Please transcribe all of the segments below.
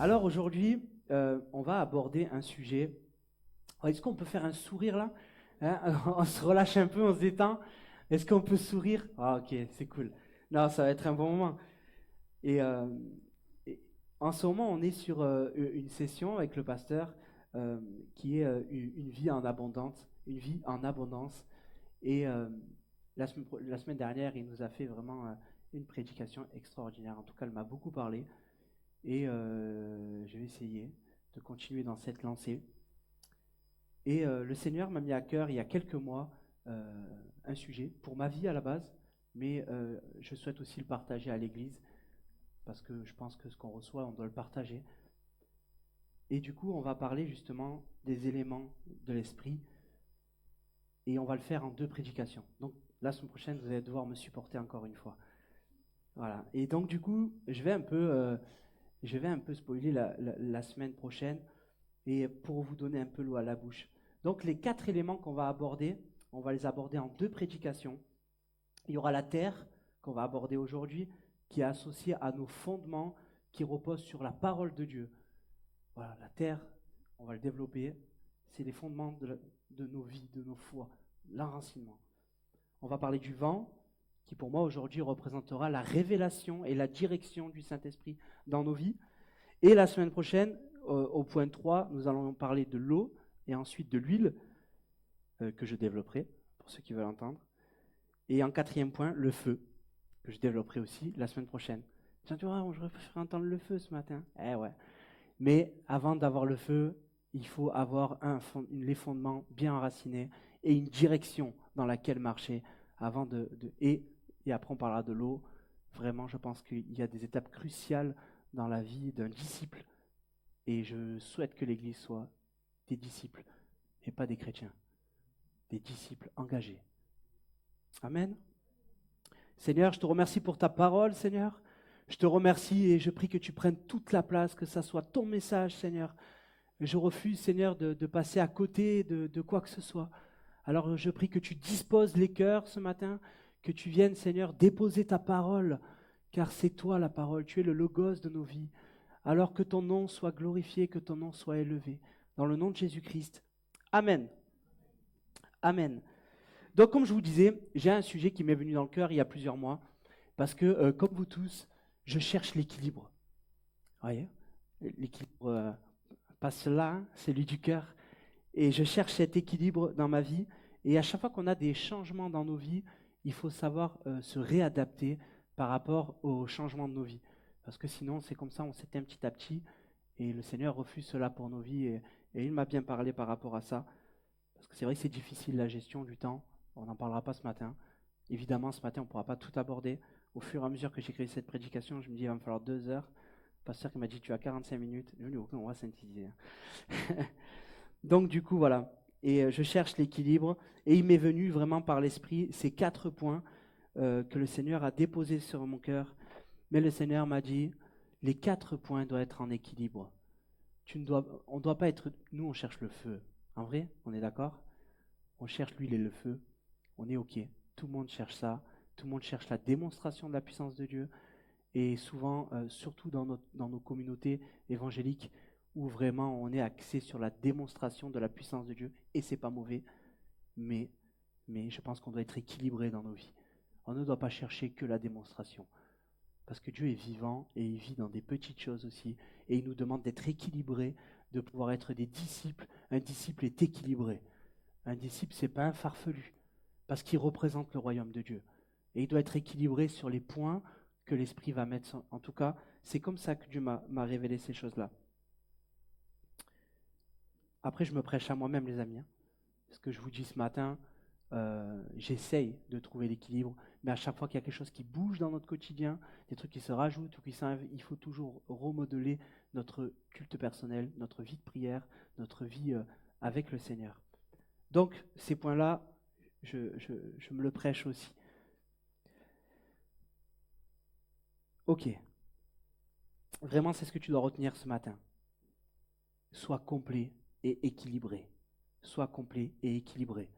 Alors aujourd'hui, on va aborder un sujet. Est-ce qu'on peut faire un sourire là? On se relâche un peu, on se détend. Est-ce qu'on peut sourire? Ah ok, c'est cool. Non, ça va être un bon moment. Et, euh, et en ce moment, on est sur une session avec le pasteur euh, qui est une vie en abondance, une vie en abondance. Et la semaine dernière, il nous a fait vraiment une prédication extraordinaire. En tout cas, elle m'a beaucoup parlé. Et je vais essayer de continuer dans cette lancée. Et le Seigneur m'a mis à cœur il y a quelques mois un sujet pour ma vie à la base, mais je souhaite aussi le partager à l'Église parce que je pense que ce qu'on reçoit, on doit le partager. Et du coup, on va parler justement des éléments de l'esprit et on va le faire en 2 prédications. Donc la semaine prochaine, vous allez devoir me supporter encore une fois. Voilà. Et donc du coup, je vais un peu spoiler la semaine prochaine et pour vous donner un peu l'eau à la bouche. Donc les 4 éléments qu'on va aborder, on va les aborder en 2 prédications. Il y aura la terre qu'on va aborder aujourd'hui, qui est associée à nos fondements, qui reposent sur la parole de Dieu. Voilà, la terre, on va le développer, c'est les fondements de nos vies, de nos foi, l'enracinement. On va parler du vent, qui pour moi aujourd'hui représentera la révélation et la direction du Saint-Esprit dans nos vies. Et la semaine prochaine, au point 3, nous allons parler de l'eau et ensuite de l'huile, que je développerai, pour ceux qui veulent entendre. Et en 4e point, le feu, que je développerai aussi la semaine prochaine. Tiens, tu vois, je préfère entendre le feu ce matin. Eh ouais. Mais avant d'avoir le feu, il faut avoir les fondements bien enracinés et une direction dans laquelle marcher avant et après on parlera de l'eau. Vraiment, je pense qu'il y a des étapes cruciales dans la vie d'un disciple et je souhaite que l'Église soit des disciples et pas des chrétiens, des disciples engagés. Amen. Seigneur, je te remercie pour ta parole, Seigneur. Je te remercie et je prie que tu prennes toute la place, que ça soit ton message, Seigneur. Je refuse, Seigneur, de passer à côté de quoi que ce soit. Alors je prie que tu disposes les cœurs ce matin, que tu viennes, Seigneur, déposer ta parole, car c'est toi la parole, tu es le logos de nos vies. Alors que ton nom soit glorifié, que ton nom soit élevé. Dans le nom de Jésus-Christ. Amen. Amen. Donc comme je vous disais, j'ai un sujet qui m'est venu dans le cœur il y a plusieurs mois, parce que comme vous tous, je cherche l'équilibre. Vous voyez, l'équilibre, pas cela, celui du cœur. Et je cherche cet équilibre dans ma vie. Et à chaque fois qu'on a des changements dans nos vies, il faut savoir se réadapter par rapport aux changements de nos vies. Parce que sinon, c'est comme ça, on s'éteint petit à petit. Et le Seigneur refuse cela pour nos vies. Et il m'a bien parlé par rapport à ça. Parce que c'est vrai que c'est difficile la gestion du temps. On n'en parlera pas ce matin. Évidemment, ce matin, on ne pourra pas tout aborder. Au fur et à mesure que j'écris cette prédication, je me dis, il va me falloir 2 heures. Le pasteur qui m'a dit, tu as 45 minutes. Je lui ai dit, ok, on va synthétiser. Donc, du coup, voilà. Et je cherche l'équilibre. Et il m'est venu vraiment par l'esprit ces 4 points que le Seigneur a déposés sur mon cœur. Mais le Seigneur m'a dit, les 4 points doivent être en équilibre. On ne doit pas être. Nous, on cherche le feu. En vrai, on est d'accord? On cherche l'huile et le feu. On est OK. Tout le monde cherche ça. Tout le monde cherche la démonstration de la puissance de Dieu. Et souvent, surtout dans nos communautés évangéliques, où vraiment on est axé sur la démonstration de la puissance de Dieu. Et c'est pas mauvais, mais, mais je pense qu'on doit être équilibré dans nos vies. On ne doit pas chercher que la démonstration. Parce que Dieu est vivant et il vit dans des petites choses aussi. Et il nous demande d'être équilibré, de pouvoir être des disciples. Un disciple est équilibré. Un disciple, c'est pas un farfelu, parce qu'il représente le royaume de Dieu. Et il doit être équilibré sur les points que l'Esprit va mettre. En tout cas, c'est comme ça que Dieu m'a révélé ces choses-là. Après, je me prêche à moi-même, les amis. Ce que je vous dis ce matin, j'essaye de trouver l'équilibre, mais à chaque fois qu'il y a quelque chose qui bouge dans notre quotidien, des trucs qui se rajoutent ou qui s'enlèvent, il faut toujours remodeler notre culte personnel, notre vie de prière, notre vie avec le Seigneur. Donc, ces points-là, je me le prêche aussi. Ok, vraiment, c'est ce que tu dois retenir ce matin. Sois complet et équilibré. Sois complet et équilibré.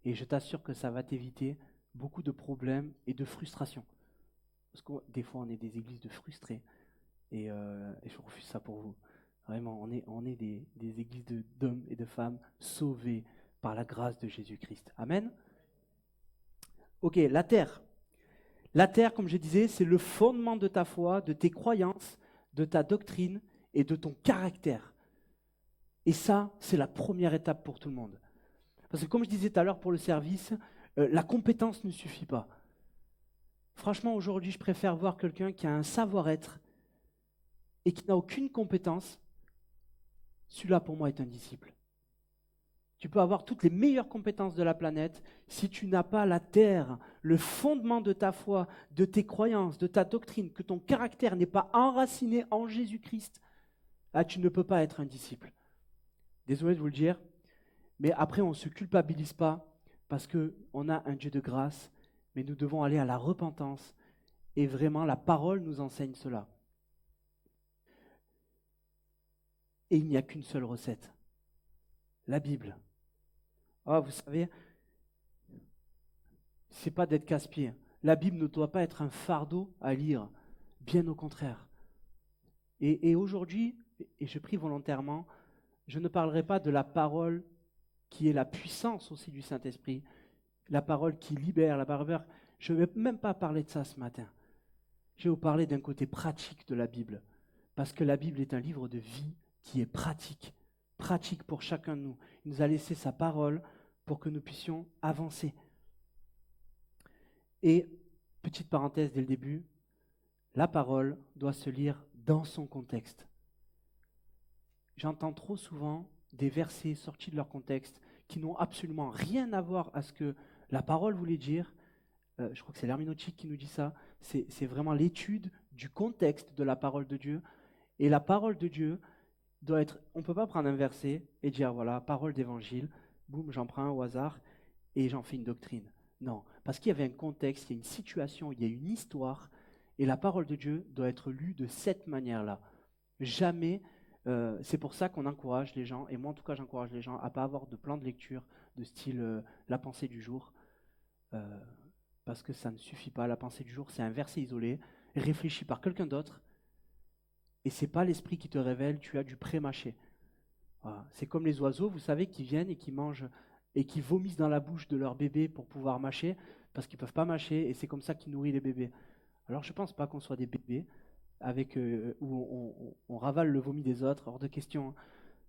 Et je t'assure que ça va t'éviter beaucoup de problèmes et de frustrations. Parce que des fois, on est des églises de frustrés. Et je refuse ça pour vous. Vraiment, on est des églises d'hommes et de femmes sauvés par la grâce de Jésus-Christ. Amen. Ok, la terre. La terre, comme je disais, c'est le fondement de ta foi, de tes croyances, de ta doctrine et de ton caractère. Et ça, c'est la première étape pour tout le monde. Parce que comme je disais tout à l'heure pour le service, la compétence ne suffit pas. Franchement, aujourd'hui, je préfère voir quelqu'un qui a un savoir-être et qui n'a aucune compétence. Celui-là, pour moi, est un disciple. Tu peux avoir toutes les meilleures compétences de la planète. Si tu n'as pas la terre, le fondement de ta foi, de tes croyances, de ta doctrine, que ton caractère n'est pas enraciné en Jésus-Christ, tu ne peux pas être un disciple. Désolé de vous le dire, mais après, on ne se culpabilise pas parce qu'on a un Dieu de grâce, mais nous devons aller à la repentance. Et vraiment, la parole nous enseigne cela. Et il n'y a qu'une seule recette, la Bible. Ah, vous savez, c'est pas d'être casse-pied. La Bible ne doit pas être un fardeau à lire, bien au contraire. Et aujourd'hui, et je prie volontairement, je ne parlerai pas de la parole qui est la puissance aussi du Saint-Esprit, la parole qui libère, la parole. Je ne vais même pas parler de ça ce matin. Je vais vous parler d'un côté pratique de la Bible, parce que la Bible est un livre de vie qui est pratique, pratique pour chacun de nous. Il nous a laissé sa parole pour que nous puissions avancer. Et, petite parenthèse dès le début, la parole doit se lire dans son contexte. J'entends trop souvent des versets sortis de leur contexte qui n'ont absolument rien à voir à ce que la parole voulait dire. Je crois que c'est l'herméneutique qui nous dit ça. C'est vraiment l'étude du contexte de la parole de Dieu. Et la parole de Dieu doit être... On ne peut pas prendre un verset et dire, voilà, parole d'évangile, boum, j'en prends un au hasard et j'en fais une doctrine. Non, parce qu'il y avait un contexte, il y a une situation, il y a une histoire, et la parole de Dieu doit être lue de cette manière-là. Jamais, c'est pour ça qu'on encourage les gens, et moi en tout cas j'encourage les gens à ne pas avoir de plan de lecture de style la pensée du jour, parce que ça ne suffit pas. La pensée du jour, c'est un verset isolé, réfléchi par quelqu'un d'autre, et c'est pas l'esprit qui te révèle, tu as du pré-mâché. Voilà. C'est comme les oiseaux, vous savez, qui viennent et qui mangent et qui vomissent dans la bouche de leur bébé pour pouvoir mâcher, parce qu'ils ne peuvent pas mâcher, et c'est comme ça qu'ils nourrissent les bébés. Alors je ne pense pas qu'on soit des bébés avec où on ravale le vomi des autres, hors de question. Hein.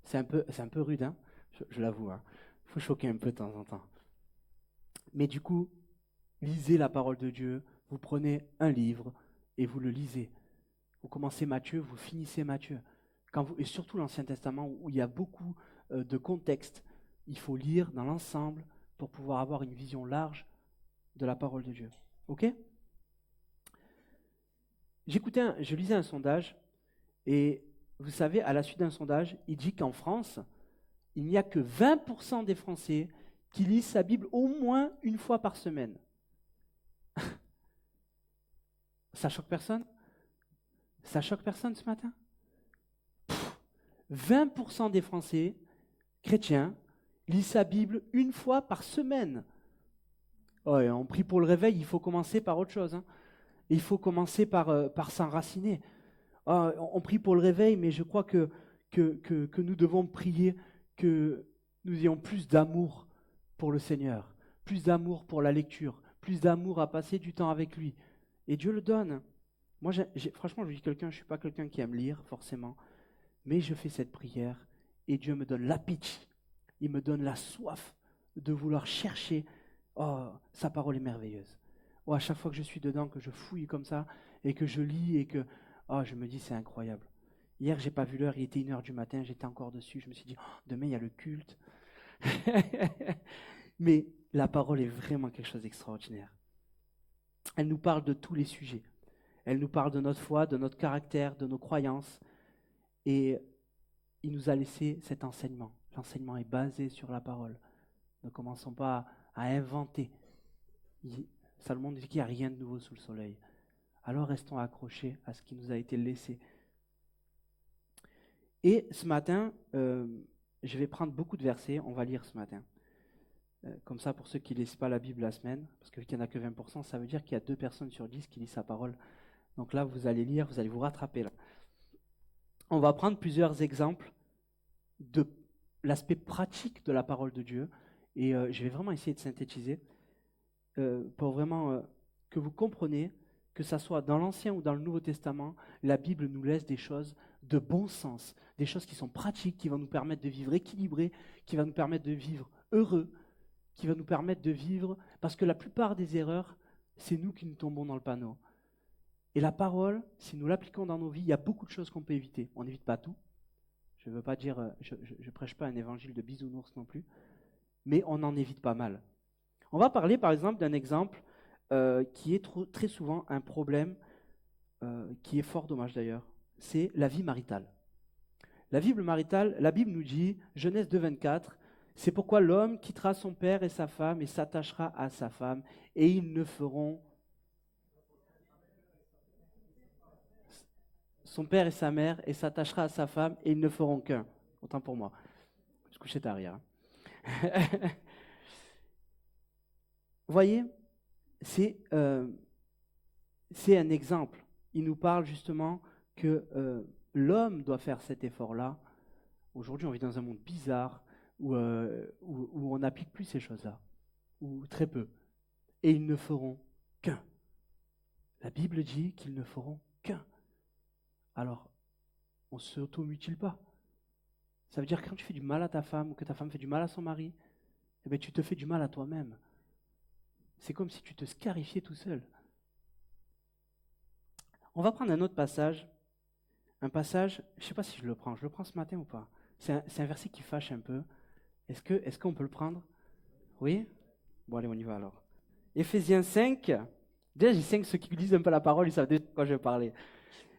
C'est un peu rude, hein, je l'avoue. Hein. Faut choquer un peu de temps en temps. Mais du coup, lisez la parole de Dieu, vous prenez un livre et vous le lisez. Vous commencez Matthieu, vous finissez Matthieu. Et surtout l'Ancien Testament où il y a beaucoup de contexte, il faut lire dans l'ensemble pour pouvoir avoir une vision large de la parole de Dieu. Ok ? Je lisais un sondage et vous savez, à la suite d'un sondage, il dit qu'en France, il n'y a que 20% des Français qui lisent sa Bible au moins une fois par semaine. Ça choque personne ? Ça choque personne ce matin ? 20% des Français chrétiens lisent sa Bible une fois par semaine. Oh, et on prie pour le réveil, il faut commencer par autre chose. Hein. Il faut commencer par s'enraciner. Oh, on prie pour le réveil, mais je crois que nous devons prier que nous ayons plus d'amour pour le Seigneur, plus d'amour pour la lecture, plus d'amour à passer du temps avec lui. Et Dieu le donne. Moi, franchement, je dis quelqu'un, je ne suis pas quelqu'un qui aime lire, forcément, mais je fais cette prière et Dieu me donne l'appétit. Il me donne la soif de vouloir chercher. Oh, sa parole est merveilleuse. Oh, à chaque fois que je suis dedans, que je fouille comme ça, et que je lis, et que je me dis, c'est incroyable. Hier, j'ai pas vu l'heure, il était 1h du matin, j'étais encore dessus. Je me suis dit, demain, il y a le culte. Mais la parole est vraiment quelque chose d'extraordinaire. Elle nous parle de tous les sujets. Elle nous parle de notre foi, de notre caractère, de nos croyances. Et il nous a laissé cet enseignement. L'enseignement est basé sur la parole. Ne commençons pas à inventer. Salomon dit qu'il n'y a rien de nouveau sous le soleil. Alors restons accrochés à ce qui nous a été laissé. Et ce matin, je vais prendre beaucoup de versets, on va lire ce matin. Comme ça, pour ceux qui ne lisent pas la Bible la semaine, parce qu'il n'y en a que 20%, ça veut dire qu'il y a 2 personnes sur 10 qui lisent sa parole. Donc là, vous allez lire, vous allez vous rattraper là. on va prendre plusieurs exemples de l'aspect pratique de la parole de Dieu. Et je vais vraiment essayer de synthétiser pour vraiment que vous compreniez que ça soit dans l'Ancien ou dans le Nouveau Testament, la Bible nous laisse des choses de bon sens, des choses qui sont pratiques, qui vont nous permettre de vivre équilibrés, qui vont nous permettre de vivre heureux, qui vont nous permettre de vivre, parce que la plupart des erreurs, c'est nous qui nous tombons dans le panneau. Et la parole, si nous l'appliquons dans nos vies, il y a beaucoup de choses qu'on peut éviter. On n'évite pas tout. Je ne veux pas dire, je prêche pas un évangile de bisounours non plus, mais on en évite pas mal. On va parler par exemple d'un exemple qui est très souvent un problème, qui est fort dommage d'ailleurs, c'est la vie maritale. La vie maritale, la Bible nous dit, Genèse 2, 24, c'est pourquoi l'homme quittera son père et sa femme et s'attachera à sa femme, et ils ne feront son père et sa mère et s'attachera à sa femme, et ils ne feront qu'un. Autant pour moi. Je couchais tard hier. Vous voyez, c'est un exemple. Il nous parle justement que l'homme doit faire cet effort-là. Aujourd'hui, on vit dans un monde bizarre où on n'applique plus ces choses-là, ou très peu. Et ils ne feront qu'un. La Bible dit qu'ils ne feront qu'un. Alors, on ne s'automutile pas. Ça veut dire que quand tu fais du mal à ta femme ou que ta femme fait du mal à son mari, eh bien, tu te fais du mal à toi-même. C'est comme si tu te scarifiais tout seul. On va prendre un autre passage. Un passage, je ne sais pas si je le prends ce matin ou pas. C'est un verset qui fâche un peu. Est-ce qu'on peut le prendre? Oui? Bon, allez, on y va alors. Éphésiens 5. Déjà, j'ai 5, ceux qui lisent un peu la parole, ils savent déjà de quoi je vais parler.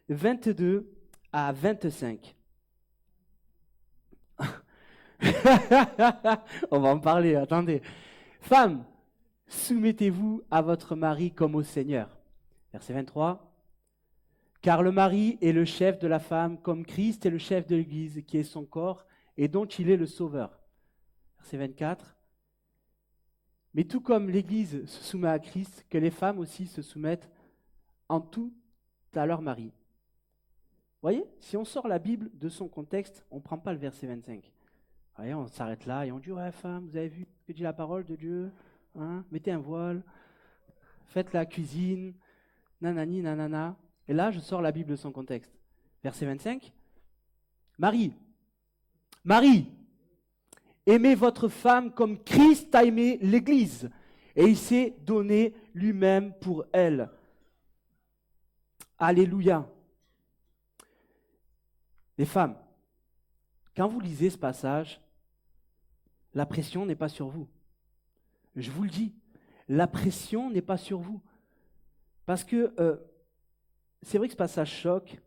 22 à 25. On va en parler, attendez. Femmes, soumettez-vous à votre mari comme au Seigneur. Verset 23. Car le mari est le chef de la femme, comme Christ est le chef de l'Église, qui est son corps, et dont il est le sauveur. Verset 24. Mais tout comme l'Église se soumet à Christ, que les femmes aussi se soumettent en tout à leur mari. Vous voyez, si on sort la Bible de son contexte, on ne prend pas le verset 25. Vous voyez, on s'arrête là et on dit, ouais, femme, vous avez vu ce que dit la parole de Dieu, hein, mettez un voile, faites la cuisine, nanani, nanana. Et là, je sors la Bible de son contexte. Verset 25. Marie, aimez votre femme comme Christ a aimé l'Église, et il s'est donné lui-même pour elle. Alléluia. Les femmes, quand vous lisez ce passage, la pression n'est pas sur vous. Je vous le dis, la pression n'est pas sur vous. Parce que c'est vrai que ce passage choque,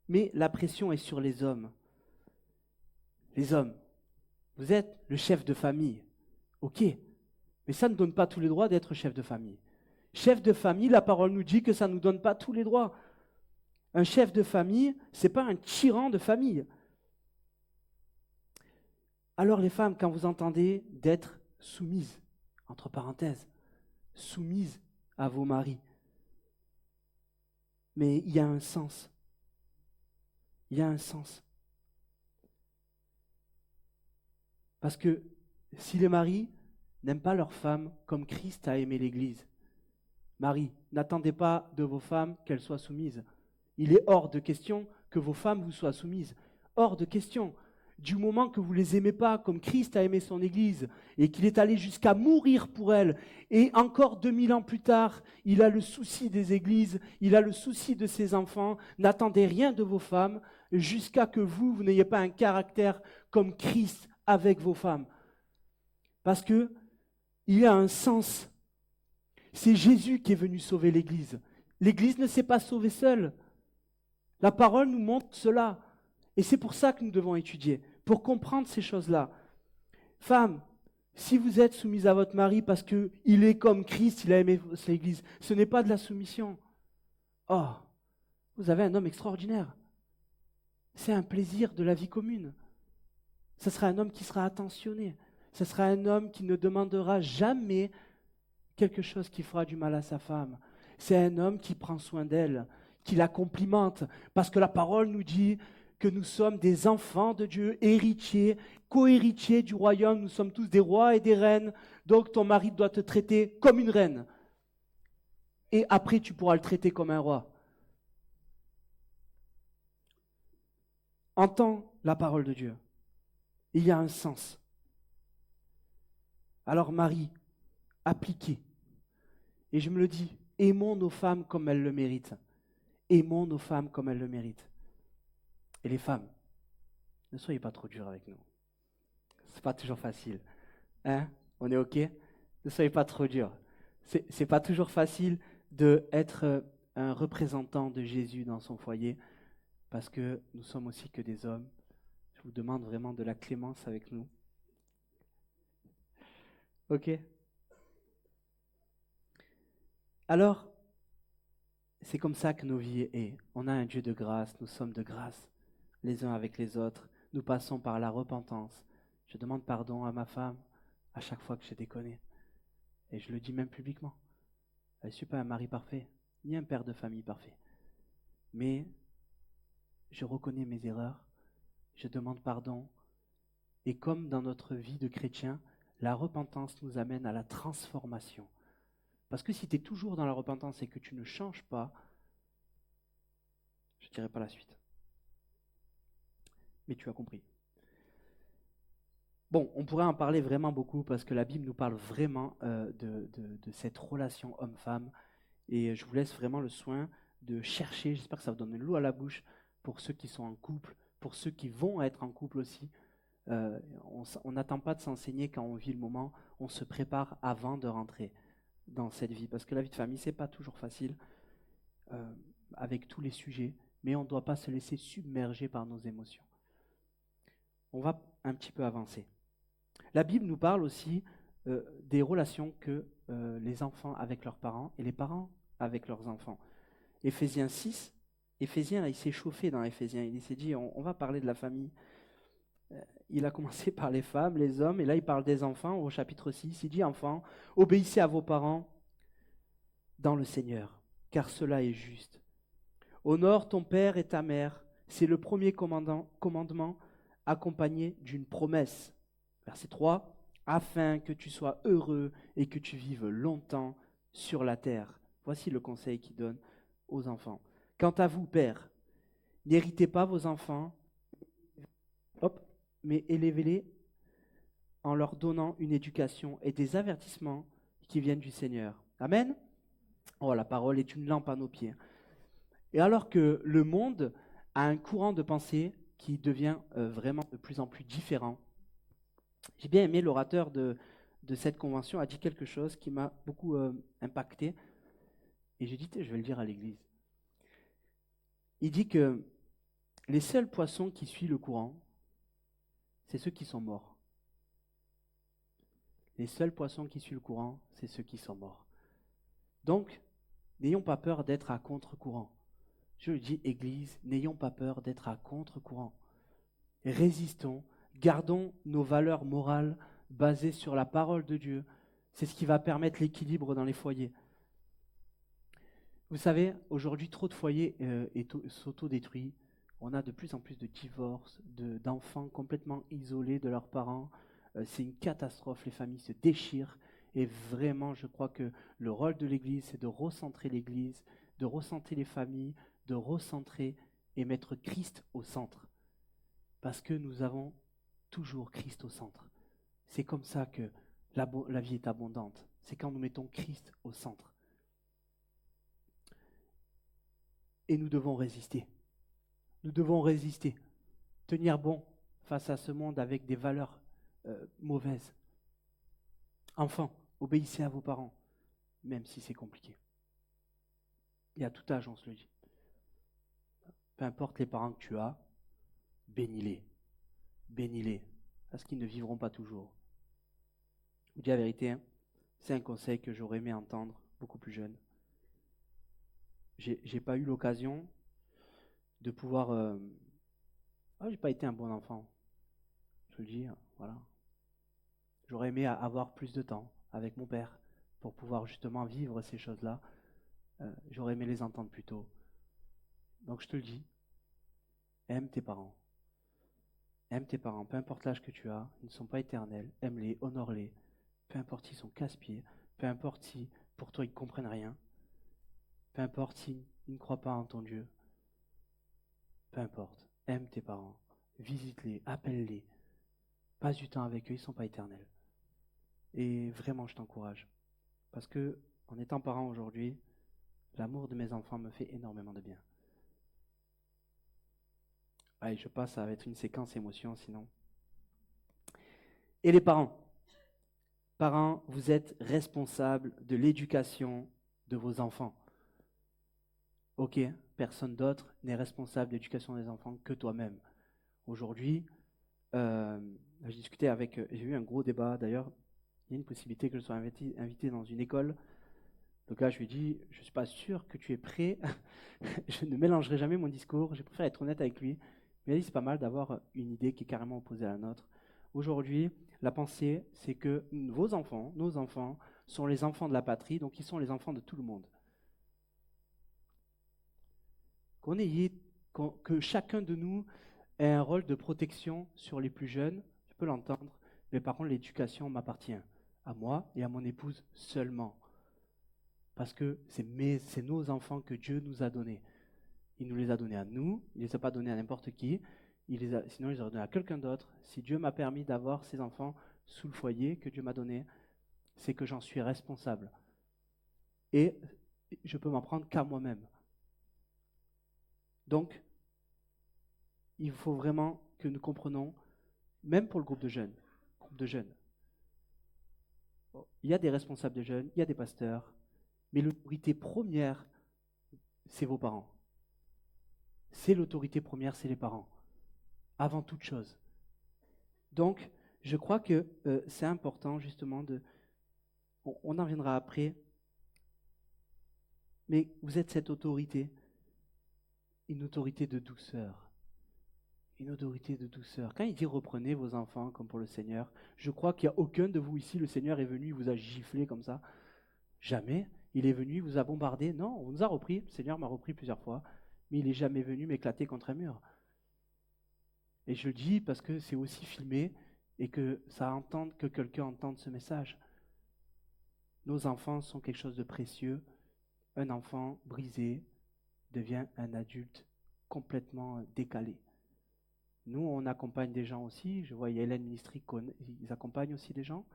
mais la pression est sur les hommes. Les hommes, vous êtes le chef de famille, ok, mais ça ne donne pas tous les droits d'être chef de famille. Chef de famille, la parole nous dit que ça ne nous donne pas tous les droits. Un chef de famille, ce n'est pas un tyran de famille. Alors les femmes, quand vous entendez d'être soumises, entre parenthèses, soumises à vos maris, mais il y a un sens. Il y a un sens. Parce que si les maris n'aiment pas leur femme comme Christ a aimé l'Église, Marie, n'attendez pas de vos femmes qu'elles soient soumises. Il est hors de question que vos femmes vous soient soumises. Hors de question. Du moment que vous ne les aimez pas comme Christ a aimé son Église et qu'il est allé jusqu'à mourir pour elle, et encore 2000 ans plus tard, il a le souci des églises, il a le souci de ses enfants, n'attendez rien de vos femmes jusqu'à que vous n'ayez pas un caractère comme Christ avec vos femmes. Parce que il y a un sens. C'est Jésus qui est venu sauver l'Église. L'Église ne s'est pas sauvée seule. La parole nous montre cela. Et c'est pour ça que nous devons étudier, pour comprendre ces choses-là. Femmes, si vous êtes soumises à votre mari parce qu'il est comme Christ, il a aimé l'Église, ce n'est pas de la soumission. Oh, vous avez un homme extraordinaire. C'est un plaisir de la vie commune. Ce sera un homme qui sera attentionné. Ce sera un homme qui ne demandera jamais quelque chose qui fera du mal à sa femme. C'est un homme qui prend soin d'elle, qui la complimente, parce que la parole nous dit que nous sommes des enfants de Dieu, héritiers, co-héritiers du royaume. Nous sommes tous des rois et des reines. Donc ton mari doit te traiter comme une reine. Et après, tu pourras le traiter comme un roi. Entends la parole de Dieu. Il y a un sens. Alors Marie, appliquez. Et je me le dis, aimons nos femmes comme elles le méritent. Aimons nos femmes comme elles le méritent. Et les femmes, ne soyez pas trop dures avec nous. C'est pas toujours facile. Hein? On est OK? Ne soyez pas trop durs. C'est pas toujours facile d'être un représentant de Jésus dans son foyer, parce que nous sommes aussi que des hommes. Je vous demande vraiment de la clémence avec nous. OK? Alors, c'est comme ça que nos vies est. On a un Dieu de grâce, nous sommes de grâce, les uns avec les autres. Nous passons par la repentance. Je demande pardon à ma femme à chaque fois que je déconne. Et je le dis même publiquement. Je ne suis pas un mari parfait, ni un père de famille parfait. Mais je reconnais mes erreurs, je demande pardon. Et comme dans notre vie de chrétien, la repentance nous amène à la transformation. Parce que si tu es toujours dans la repentance et que tu ne changes pas, je ne dirai pas la suite. Mais tu as compris. Bon, on pourrait en parler vraiment beaucoup parce que la Bible nous parle vraiment de cette relation homme-femme. Et je vous laisse vraiment le soin de chercher, j'espère que ça vous donne l'eau à la bouche pour ceux qui sont en couple, pour ceux qui vont être en couple aussi. On n'attend pas de s'enseigner quand on vit le moment, on se prépare avant de rentrer dans cette vie. Parce que la vie de famille, c'est pas toujours facile avec tous les sujets, mais on ne doit pas se laisser submerger par nos émotions. On va un petit peu avancer. La Bible nous parle aussi des relations que les enfants avec leurs parents et les parents avec leurs enfants. Éphésiens 6, Éphésiens, il s'est chauffé dans Éphésiens, il s'est dit on va parler de la famille. Il a commencé par les femmes, les hommes, et là il parle des enfants au chapitre 6. Il dit enfants, obéissez à vos parents dans le Seigneur, car cela est juste. Honore ton père et ta mère, c'est le premier commandement accompagné d'une promesse. Verset 3, afin que tu sois heureux et que tu vives longtemps sur la terre. Voici le conseil qu'il donne aux enfants. Quant à vous, pères, n'héritez pas vos enfants, mais élevez-les en leur donnant une éducation et des avertissements qui viennent du Seigneur. Amen. Oh, la parole est une lampe à nos pieds. Et alors que le monde a un courant de pensée qui devient vraiment de plus en plus différent, j'ai bien aimé l'orateur de cette convention a dit quelque chose qui m'a beaucoup impacté. Et j'ai dit, je vais le dire à l'église. Il dit que les seuls poissons qui suivent le courant, c'est ceux qui sont morts. Les seuls poissons qui suivent le courant, c'est ceux qui sont morts. Donc, n'ayons pas peur d'être à contre-courant. Je le dis, Église, n'ayons pas peur d'être à contre-courant. Résistons, gardons nos valeurs morales basées sur la parole de Dieu. C'est ce qui va permettre l'équilibre dans les foyers. Vous savez, aujourd'hui, trop de foyers s'autodétruisent. On a de plus en plus de divorces, d'enfants complètement isolés de leurs parents. C'est une catastrophe, les familles se déchirent. Et vraiment, je crois que le rôle de l'Église, c'est de recentrer l'Église, de recentrer les familles, de recentrer et mettre Christ au centre. Parce que nous avons toujours Christ au centre. C'est comme ça que la vie est abondante. C'est quand nous mettons Christ au centre. Et nous devons résister. Nous devons résister. Tenir bon face à ce monde avec des valeurs mauvaises. Enfants, obéissez à vos parents, même si c'est compliqué. Et à tout âge, on se le dit. Peu importe les parents que tu as, bénis-les. Bénis-les, parce qu'ils ne vivront pas toujours. Je vous dis la vérité, hein, c'est un conseil que j'aurais aimé entendre beaucoup plus jeune. J'ai pas eu l'occasion de pouvoir... j'ai pas été un bon enfant. Je le dis, voilà. J'aurais aimé avoir plus de temps avec mon père pour pouvoir justement vivre ces choses-là. J'aurais aimé les entendre plus tôt. Donc je te le dis, Aime tes parents. Aime tes parents, peu importe l'âge que tu as, ils ne sont pas éternels. Aime-les, honore-les. Peu importe s'ils sont casse-pieds, peu importe si pour toi ils ne comprennent rien, peu importe s'ils ne croient pas en ton Dieu, peu importe. Aime tes parents, visite-les, appelle-les, passe du temps avec eux, ils ne sont pas éternels. Et vraiment, je t'encourage. Parce que, en étant parent aujourd'hui, l'amour de mes enfants me fait énormément de bien. Allez, je passe, ça va être une séquence émotion sinon. Et les parents. Parents, vous êtes responsables de l'éducation de vos enfants. Ok, personne d'autre n'est responsable de l'éducation des enfants que toi-même. Aujourd'hui, j'ai discuté avec, j'ai eu un gros débat d'ailleurs. Il y a une possibilité que je sois invité dans une école. Donc là, je lui ai dit, je ne suis pas sûr que tu es prêt. Je ne mélangerai jamais mon discours. J'ai préféré être honnête avec lui. Mais il a dit, c'est pas mal d'avoir une idée qui est carrément opposée à la nôtre. Aujourd'hui, la pensée, c'est que vos enfants, nos enfants, sont les enfants de la patrie, donc ils sont les enfants de tout le monde. Que chacun de nous ait un rôle de protection sur les plus jeunes, je peux l'entendre, mais par contre, l'éducation m'appartient à moi et à mon épouse seulement. Parce que c'est nos enfants que Dieu nous a donnés. Il nous les a donnés à nous, il ne les a pas donnés à n'importe qui, sinon il les aurait donnés à quelqu'un d'autre. Si Dieu m'a permis d'avoir ces enfants sous le foyer que Dieu m'a donné, c'est que j'en suis responsable. Et je peux m'en prendre qu'à moi-même. Donc, il faut vraiment que nous comprenions, même pour le groupe de jeunes, il y a des responsables de jeunes, il y a des pasteurs, mais l'autorité première, c'est vos parents. C'est l'autorité première, c'est les parents, avant toute chose. Donc, je crois que c'est important justement on en viendra après, mais vous êtes cette autorité, une autorité de douceur. Une autorité de douceur. Quand il dit reprenez vos enfants comme pour le Seigneur, je crois qu'il n'y a aucun de vous ici, le Seigneur est venu, il vous a giflé comme ça. Jamais. Il est venu, il vous a bombardé. Non, on nous a repris. Le Seigneur m'a repris plusieurs fois, mais il n'est jamais venu m'éclater contre un mur. Et je le dis parce que c'est aussi filmé et que que quelqu'un entende ce message. Nos enfants sont quelque chose de précieux. Un enfant brisé devient un adulte complètement décalé. Nous, on accompagne des gens aussi. Je vois Hélène Ministry, ils accompagnent aussi des gens.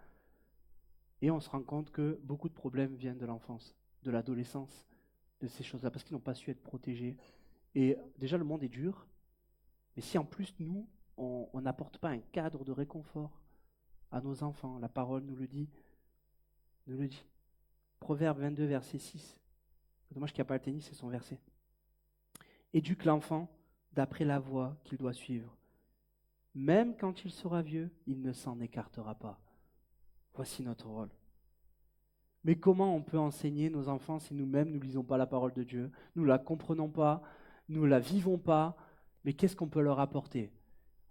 Et on se rend compte que beaucoup de problèmes viennent de l'enfance, de l'adolescence, de ces choses-là, parce qu'ils n'ont pas su être protégés. Et déjà, le monde est dur. Mais si en plus, nous, on n'apporte pas un cadre de réconfort à nos enfants, la parole nous le dit. Nous le dit. Proverbe 22, verset 6. C'est dommage qu'il n'y a pas le tennis, c'est son verset. Éduque l'enfant d'après la voie qu'il doit suivre. Même quand il sera vieux, il ne s'en écartera pas. Voici notre rôle. Mais comment on peut enseigner nos enfants si nous-mêmes ne lisons pas la parole de Dieu, nous ne la comprenons pas, nous ne la vivons pas, mais qu'est-ce qu'on peut leur apporter?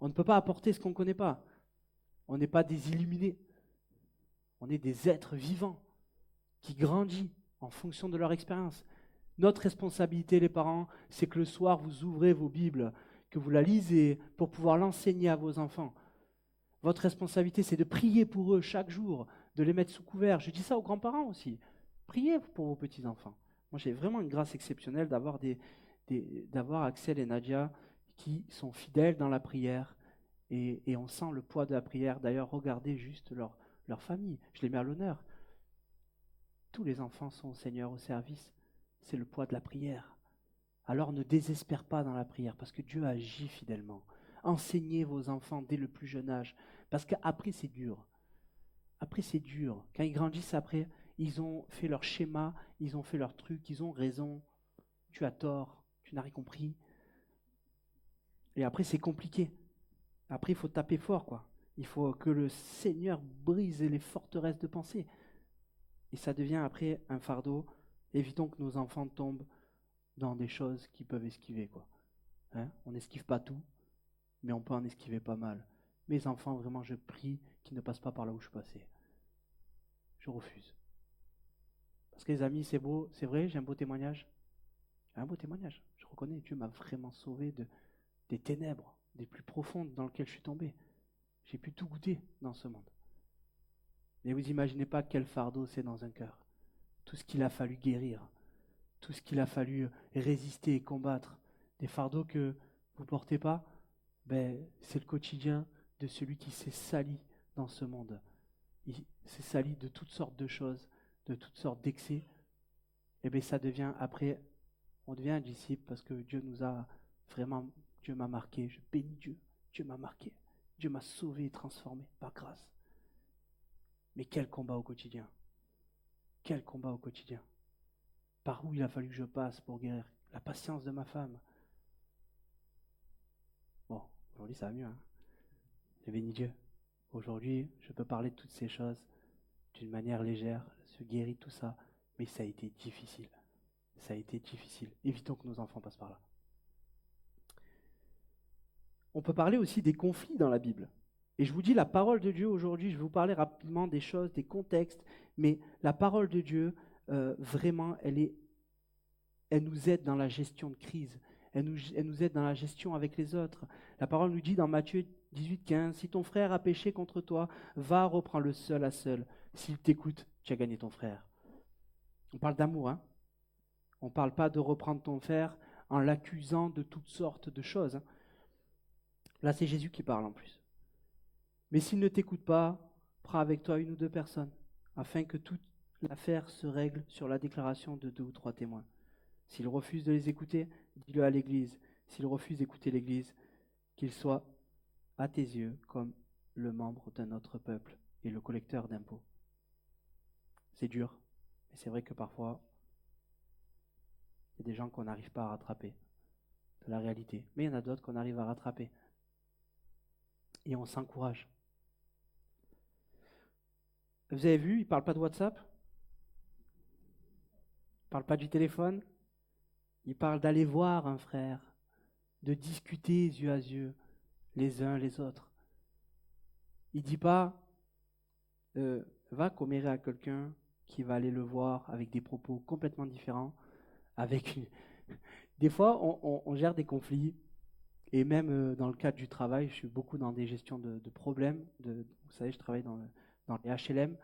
On ne peut pas apporter ce qu'on ne connaît pas. On n'est pas des illuminés. On est des êtres vivants qui grandissent en fonction de leur expérience. Notre responsabilité, les parents, c'est que le soir, vous ouvrez vos Bibles, que vous la lisez pour pouvoir l'enseigner à vos enfants. Votre responsabilité, c'est de prier pour eux chaque jour, de les mettre sous couvert. Je dis ça aux grands-parents aussi. Priez pour vos petits-enfants. Moi, j'ai vraiment une grâce exceptionnelle d'avoir Axel et Nadia qui sont fidèles dans la prière et on sent le poids de la prière. D'ailleurs, regardez juste leur famille. Je les mets à l'honneur. Tous les enfants sont au Seigneur, au service. C'est le poids de la prière. Alors ne désespère pas dans la prière parce que Dieu agit fidèlement. Enseignez vos enfants dès le plus jeune âge parce qu'après c'est dur. Après c'est dur. Quand ils grandissent après, ils ont fait leur schéma, ils ont fait leur truc, ils ont raison. Tu as tort, tu n'as rien compris. Et après c'est compliqué. Après il faut taper fort quoi. Il faut que le Seigneur brise les forteresses de pensée. Et ça devient après un fardeau. Évitons que nos enfants tombent dans des choses qu'ils peuvent esquiver, quoi. Hein, on n'esquive pas tout, mais on peut en esquiver pas mal. Mes enfants, vraiment, je prie qu'ils ne passent pas par là où je passais. Je refuse. Parce que les amis, c'est beau, c'est vrai, j'ai un beau témoignage. J'ai un beau témoignage. Je reconnais, Dieu m'a vraiment sauvé des ténèbres, des plus profondes dans lesquelles je suis tombé. J'ai pu tout goûter dans ce monde. Mais vous imaginez pas quel fardeau c'est dans un cœur. Tout ce qu'il a fallu guérir, tout ce qu'il a fallu résister et combattre, des fardeaux que vous ne portez pas, c'est le quotidien de celui qui s'est sali dans ce monde. Il s'est sali de toutes sortes de choses, de toutes sortes d'excès. Et bien ça devient, après, on devient un disciple parce que Dieu nous a vraiment, Dieu m'a marqué, je bénis Dieu, Dieu m'a marqué, Dieu m'a sauvé et transformé par grâce. Mais quel combat au quotidien! Quel combat au quotidien! Par où il a fallu que je passe pour guérir? La patience de ma femme. Bon, aujourd'hui ça va mieux, hein. J'ai béni Dieu. Aujourd'hui, je peux parler de toutes ces choses d'une manière légère, se guérir de tout ça, mais ça a été difficile. Ça a été difficile. Évitons que nos enfants passent par là. On peut parler aussi des conflits dans la Bible. Et je vous dis, la parole de Dieu aujourd'hui, je vais vous parler rapidement des choses, des contextes, mais la parole de Dieu, vraiment, elle nous aide dans la gestion de crise. Elle nous aide dans la gestion avec les autres. La parole nous dit dans Matthieu 18,15, si ton frère a péché contre toi, va, reprends-le seul à seul. S'il t'écoute, tu as gagné ton frère. On parle d'amour, hein. On ne parle pas de reprendre ton frère en l'accusant de toutes sortes de choses, hein. Là, c'est Jésus qui parle en plus. Mais s'il ne t'écoute pas, prends avec toi une ou deux personnes, afin que toute l'affaire se règle sur la déclaration de 2 ou 3 témoins. S'il refuse de les écouter, dis-le à l'Église. S'il refuse d'écouter l'Église, qu'il soit à tes yeux comme le membre d'un autre peuple et le collecteur d'impôts. C'est dur, mais c'est vrai que parfois, il y a des gens qu'on n'arrive pas à rattraper de la réalité. Mais il y en a d'autres qu'on arrive à rattraper. Et on s'encourage. Vous avez vu, il ne parle pas de WhatsApp, il ne parle pas du téléphone, il parle d'aller voir un frère, de discuter yeux à yeux, les uns les autres. Il ne dit pas, va commérer à quelqu'un qui va aller le voir avec des propos complètement différents, Des fois, on gère des conflits, et même dans le cadre du travail, je suis beaucoup dans des gestions de problèmes. Vous savez, je travaille dans les HLM,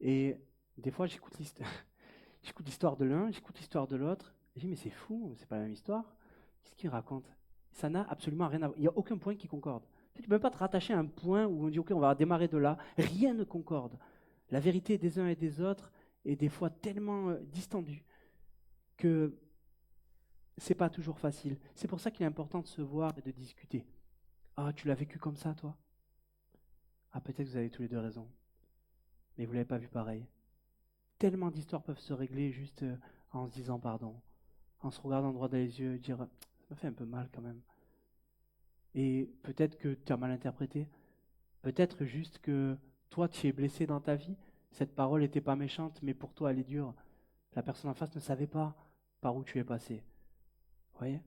et des fois, j'écoute l'histoire de l'un, j'écoute l'histoire de l'autre, et je dis, mais c'est fou, c'est pas la même histoire. Qu'est-ce qu'il raconte? Ça n'a absolument rien à voir. Il n'y a aucun point qui concorde. Tu ne peux même pas te rattacher à un point où on dit, ok, on va démarrer de là. Rien ne concorde. La vérité des uns et des autres est des fois tellement distendue que c'est pas toujours facile. C'est pour ça qu'il est important de se voir et de discuter. Ah, tu l'as vécu comme ça, toi? Ah, peut-être que vous avez tous les deux raison. Mais vous l'avez pas vu pareil. Tellement d'histoires peuvent se régler juste en se disant pardon, en se regardant droit dans les yeux et dire ça m'a fait un peu mal quand même. Et peut-être que tu as mal interprété. Peut-être juste que toi, tu es blessé dans ta vie. Cette parole n'était pas méchante, mais pour toi, elle est dure. La personne en face ne savait pas par où tu es passé. Vous voyez?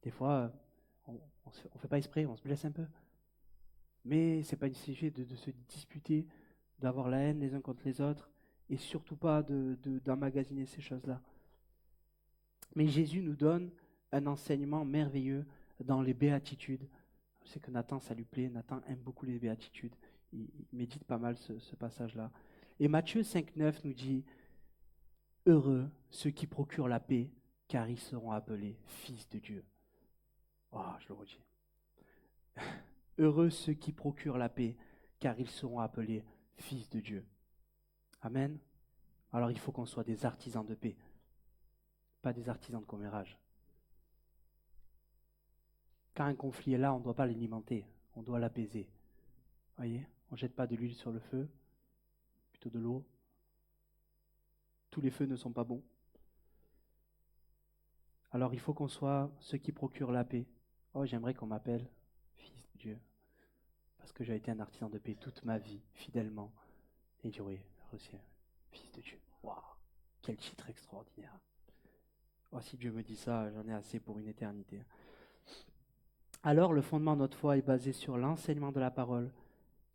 Des fois, on ne fait pas exprès, on se blesse un peu. Mais c'est pas une sujet de se disputer, d'avoir la haine les uns contre les autres, et surtout pas d'emmagasiner ces choses-là. Mais Jésus nous donne un enseignement merveilleux dans les béatitudes. Je sais que Nathan, ça lui plaît. Nathan aime beaucoup les béatitudes. Il médite pas mal ce passage-là. Et Matthieu 5,9 nous dit « Heureux ceux qui procurent la paix, car ils seront appelés fils de Dieu. » Oh, je le redis. Heureux ceux qui procurent la paix, car ils seront appelés fils de Dieu. Amen. Alors il faut qu'on soit des artisans de paix, pas des artisans de commérage. Quand un conflit est là, on ne doit pas l'alimenter, on doit l'apaiser. Voyez, on ne jette pas de l'huile sur le feu, plutôt de l'eau. Tous les feux ne sont pas bons. Alors il faut qu'on soit ceux qui procurent la paix. Oh, j'aimerais qu'on m'appelle fils de Dieu, parce que j'ai été un artisan de paix toute ma vie, fidèlement. Et dire oui, reçu, fils de Dieu. Waouh, quel titre extraordinaire. Oh, si Dieu me dit ça, j'en ai assez pour une éternité. Alors le fondement de notre foi est basé sur l'enseignement de la parole,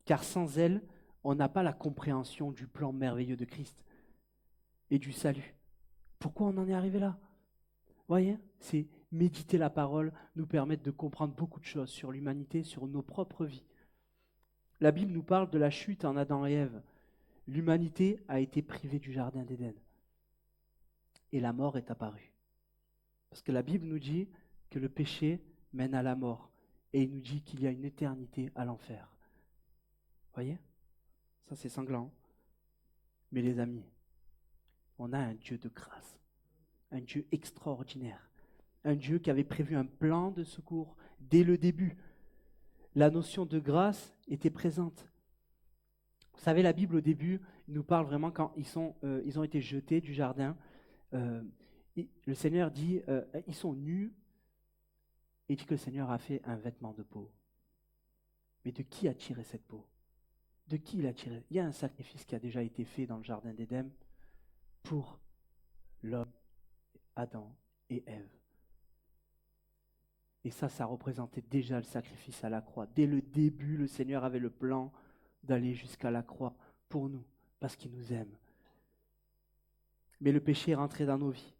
car sans elle, on n'a pas la compréhension du plan merveilleux de Christ et du salut. Pourquoi on en est arrivé là? Voyez, c'est méditer la parole nous permet de comprendre beaucoup de choses sur l'humanité, sur nos propres vies. La Bible nous parle de la chute en Adam et Ève. L'humanité a été privée du jardin d'Éden. Et la mort est apparue. Parce que la Bible nous dit que le péché mène à la mort. Et il nous dit qu'il y a une éternité à l'enfer. Voyez? Ça, c'est sanglant. Mais les amis, on a un Dieu de grâce. Un Dieu extraordinaire. Un Dieu qui avait prévu un plan de secours dès le début. La notion de grâce était présente. Vous savez, la Bible, au début, nous parle vraiment quand ils ont été jetés du jardin. Le Seigneur dit, ils sont nus, et dit que le Seigneur a fait un vêtement de peau. Mais de qui a tiré cette peau? De qui il a tiré? Il y a un sacrifice qui a déjà été fait dans le jardin d'Éden pour l'homme, Adam et Ève. Et ça représentait déjà le sacrifice à la croix. Dès le début, le Seigneur avait le plan d'aller jusqu'à la croix pour nous, parce qu'il nous aime. Mais le péché est rentré dans nos vies.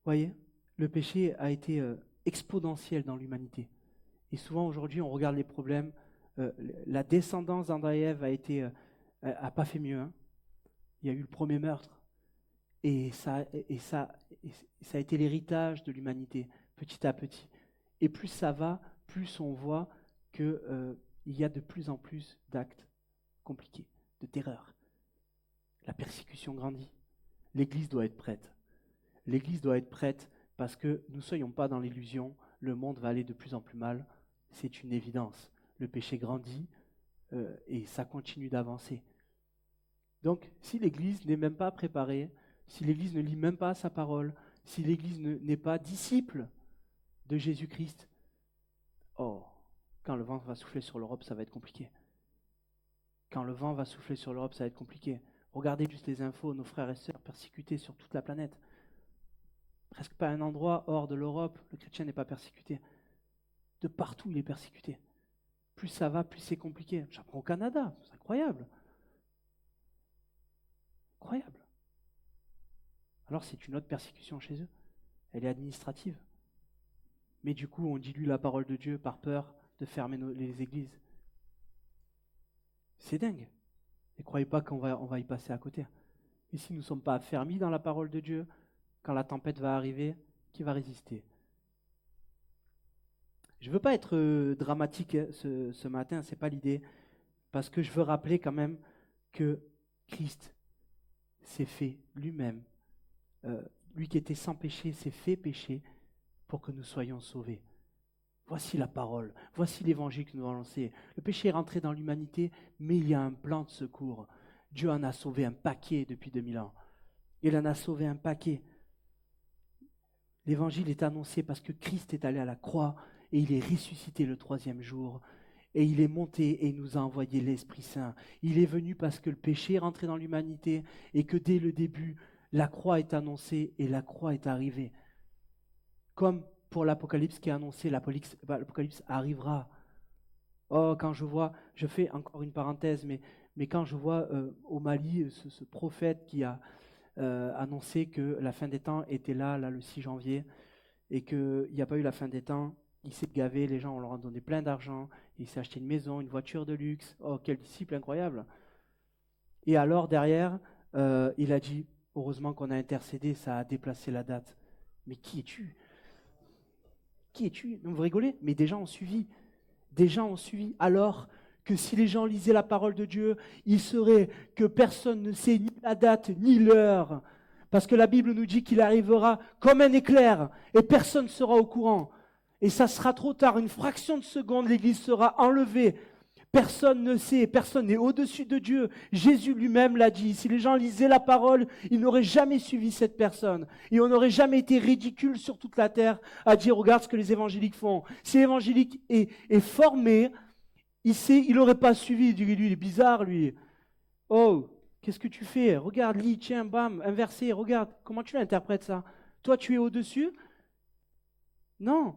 Voyez, le péché a été exponentiel dans l'humanité. Et souvent aujourd'hui, on regarde les problèmes. La descendance d'Adam et Ève a pas fait mieux. Hein. Il y a eu le premier meurtre. Et ça a été l'héritage de l'humanité, petit à petit. Et plus ça va, plus on voit qu'il y a de plus en plus d'actes compliqués, de terreur. La persécution grandit. L'Église doit être prête. L'Église doit être prête parce que nous ne soyons pas dans l'illusion, le monde va aller de plus en plus mal, c'est une évidence. Le péché grandit et ça continue d'avancer. Donc, si l'Église n'est même pas préparée, si l'Église ne lit même pas sa parole, si l'Église n'est pas disciple de Jésus-Christ, quand le vent va souffler sur l'Europe, ça va être compliqué. Quand le vent va souffler sur l'Europe, ça va être compliqué. Regardez juste les infos, nos frères et sœurs persécutés sur toute la planète. Presque pas un endroit hors de l'Europe, le chrétien n'est pas persécuté. De partout, il est persécuté. Plus ça va, plus c'est compliqué. J'apprends au Canada, c'est incroyable. Incroyable. Alors c'est une autre persécution chez eux. Elle est administrative. Mais du coup, on dilue la parole de Dieu par peur de fermer les églises. C'est dingue. Ne croyez pas qu'on va y passer à côté. Et si nous ne sommes pas affermis dans la parole de Dieu, quand la tempête va arriver, qui va résister? Je ne veux pas être dramatique ce matin, ce n'est pas l'idée, parce que je veux rappeler quand même que Christ s'est fait lui-même, lui qui était sans péché, s'est fait péché pour que nous soyons sauvés. Voici la parole, voici l'évangile que nous avons lancé. Le péché est rentré dans l'humanité, mais il y a un plan de secours. Dieu en a sauvé un paquet depuis 2000 ans. Il en a sauvé un paquet. L'évangile est annoncé parce que Christ est allé à la croix et il est ressuscité le 3e jour. Et il est monté et il nous a envoyé l'Esprit Saint. Il est venu parce que le péché est rentré dans l'humanité et que dès le début, la croix est annoncée et la croix est arrivée. Comme pour l'Apocalypse qui est annoncé, l'Apocalypse arrivera. Oh, quand je vois, je fais encore une parenthèse, mais quand je vois au Mali ce prophète qui a annoncé que la fin des temps était là le 6 janvier, et qu'il n'y a pas eu la fin des temps, il s'est gavé, les gens leur ont donné plein d'argent, il s'est acheté une maison, une voiture de luxe. Oh, quel disciple incroyable! Et alors derrière, il a dit, heureusement qu'on a intercédé, ça a déplacé la date. Mais qui es-tu? Qui es-tu? Vous rigolez? Mais des gens ont suivi. Des gens ont suivi. Alors que si les gens lisaient la parole de Dieu, il serait que personne ne sait ni la date ni l'heure. Parce que la Bible nous dit qu'il arrivera comme un éclair et personne ne sera au courant. Et ça sera trop tard, une fraction de seconde, l'Église sera enlevée. Personne ne sait, personne n'est au-dessus de Dieu. Jésus lui-même l'a dit. Si les gens lisaient la parole, ils n'auraient jamais suivi cette personne. Et on n'aurait jamais été ridicule sur toute la terre à dire, regarde ce que les évangéliques font. Si l'évangélique est formé, il n'aurait pas suivi. Il dit, lui, il est bizarre, lui. Oh, qu'est-ce que tu fais? Regarde, lis, tiens, bam, un verset, regarde. Comment tu l'interprètes ça? Toi, tu es au-dessus? Non.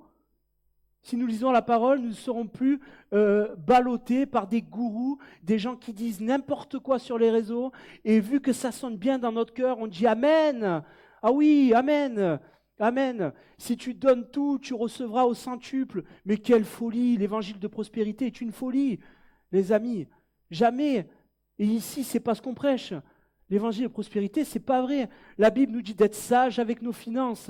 Si nous lisons la parole, nous ne serons plus ballottés par des gourous, des gens qui disent n'importe quoi sur les réseaux. Et vu que ça sonne bien dans notre cœur, on dit Amen. Ah oui, Amen. Amen. Si tu donnes tout, tu recevras au centuple. Mais quelle folie! L'évangile de prospérité est une folie, les amis. Jamais. Et ici, c'est pas ce qu'on prêche. L'évangile de prospérité, c'est pas vrai. La Bible nous dit d'être sage avec nos finances.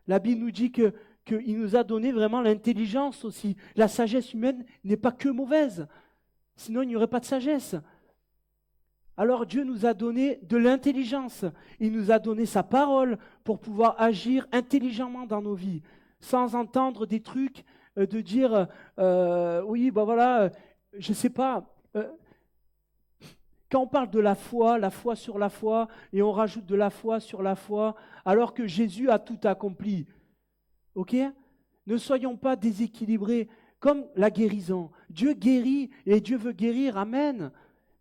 La Bible nous dit qu'il nous a donné vraiment l'intelligence aussi. La sagesse humaine n'est pas que mauvaise. Sinon, il n'y aurait pas de sagesse. Alors Dieu nous a donné de l'intelligence. Il nous a donné sa parole pour pouvoir agir intelligemment dans nos vies, sans entendre des trucs de dire oui, ben voilà, je ne sais pas. Quand on parle de la foi sur la foi, et on rajoute de la foi sur la foi, alors que Jésus a tout accompli. Ok? Ne soyons pas déséquilibrés comme la guérison. Dieu guérit et Dieu veut guérir. Amen.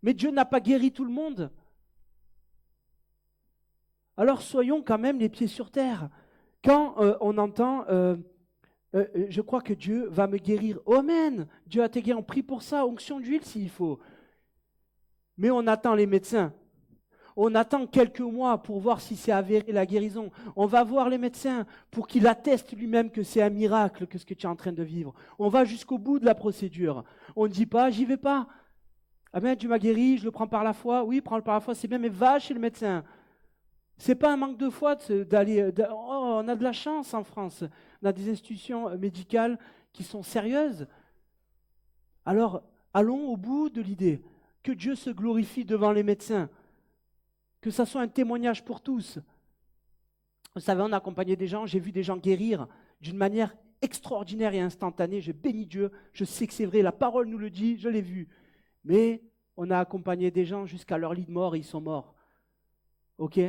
Mais Dieu n'a pas guéri tout le monde. Alors soyons quand même les pieds sur terre. Quand on entend je crois que Dieu va me guérir. Oh, amen. Dieu a été guéri. On prie pour ça. Onction d'huile s'il faut. Mais on attend les médecins. On attend quelques mois pour voir si c'est avéré la guérison. On va voir les médecins pour qu'il atteste lui-même que c'est un miracle que ce que tu es en train de vivre. On va jusqu'au bout de la procédure. On ne dit pas, j'y vais pas. Amen, Dieu m'a guéri, je le prends par la foi. Oui, prends-le par la foi, c'est bien, mais va chez le médecin. C'est pas un manque de foi d'aller. Oh, on a de la chance en France. On a des institutions médicales qui sont sérieuses. Alors, allons au bout de l'idée. Que Dieu se glorifie devant les médecins. Que ça soit un témoignage pour tous. Vous savez, on a accompagné des gens, j'ai vu des gens guérir d'une manière extraordinaire et instantanée. Je bénis Dieu, je sais que c'est vrai, la parole nous le dit, je l'ai vu. Mais on a accompagné des gens jusqu'à leur lit de mort et ils sont morts. Ok?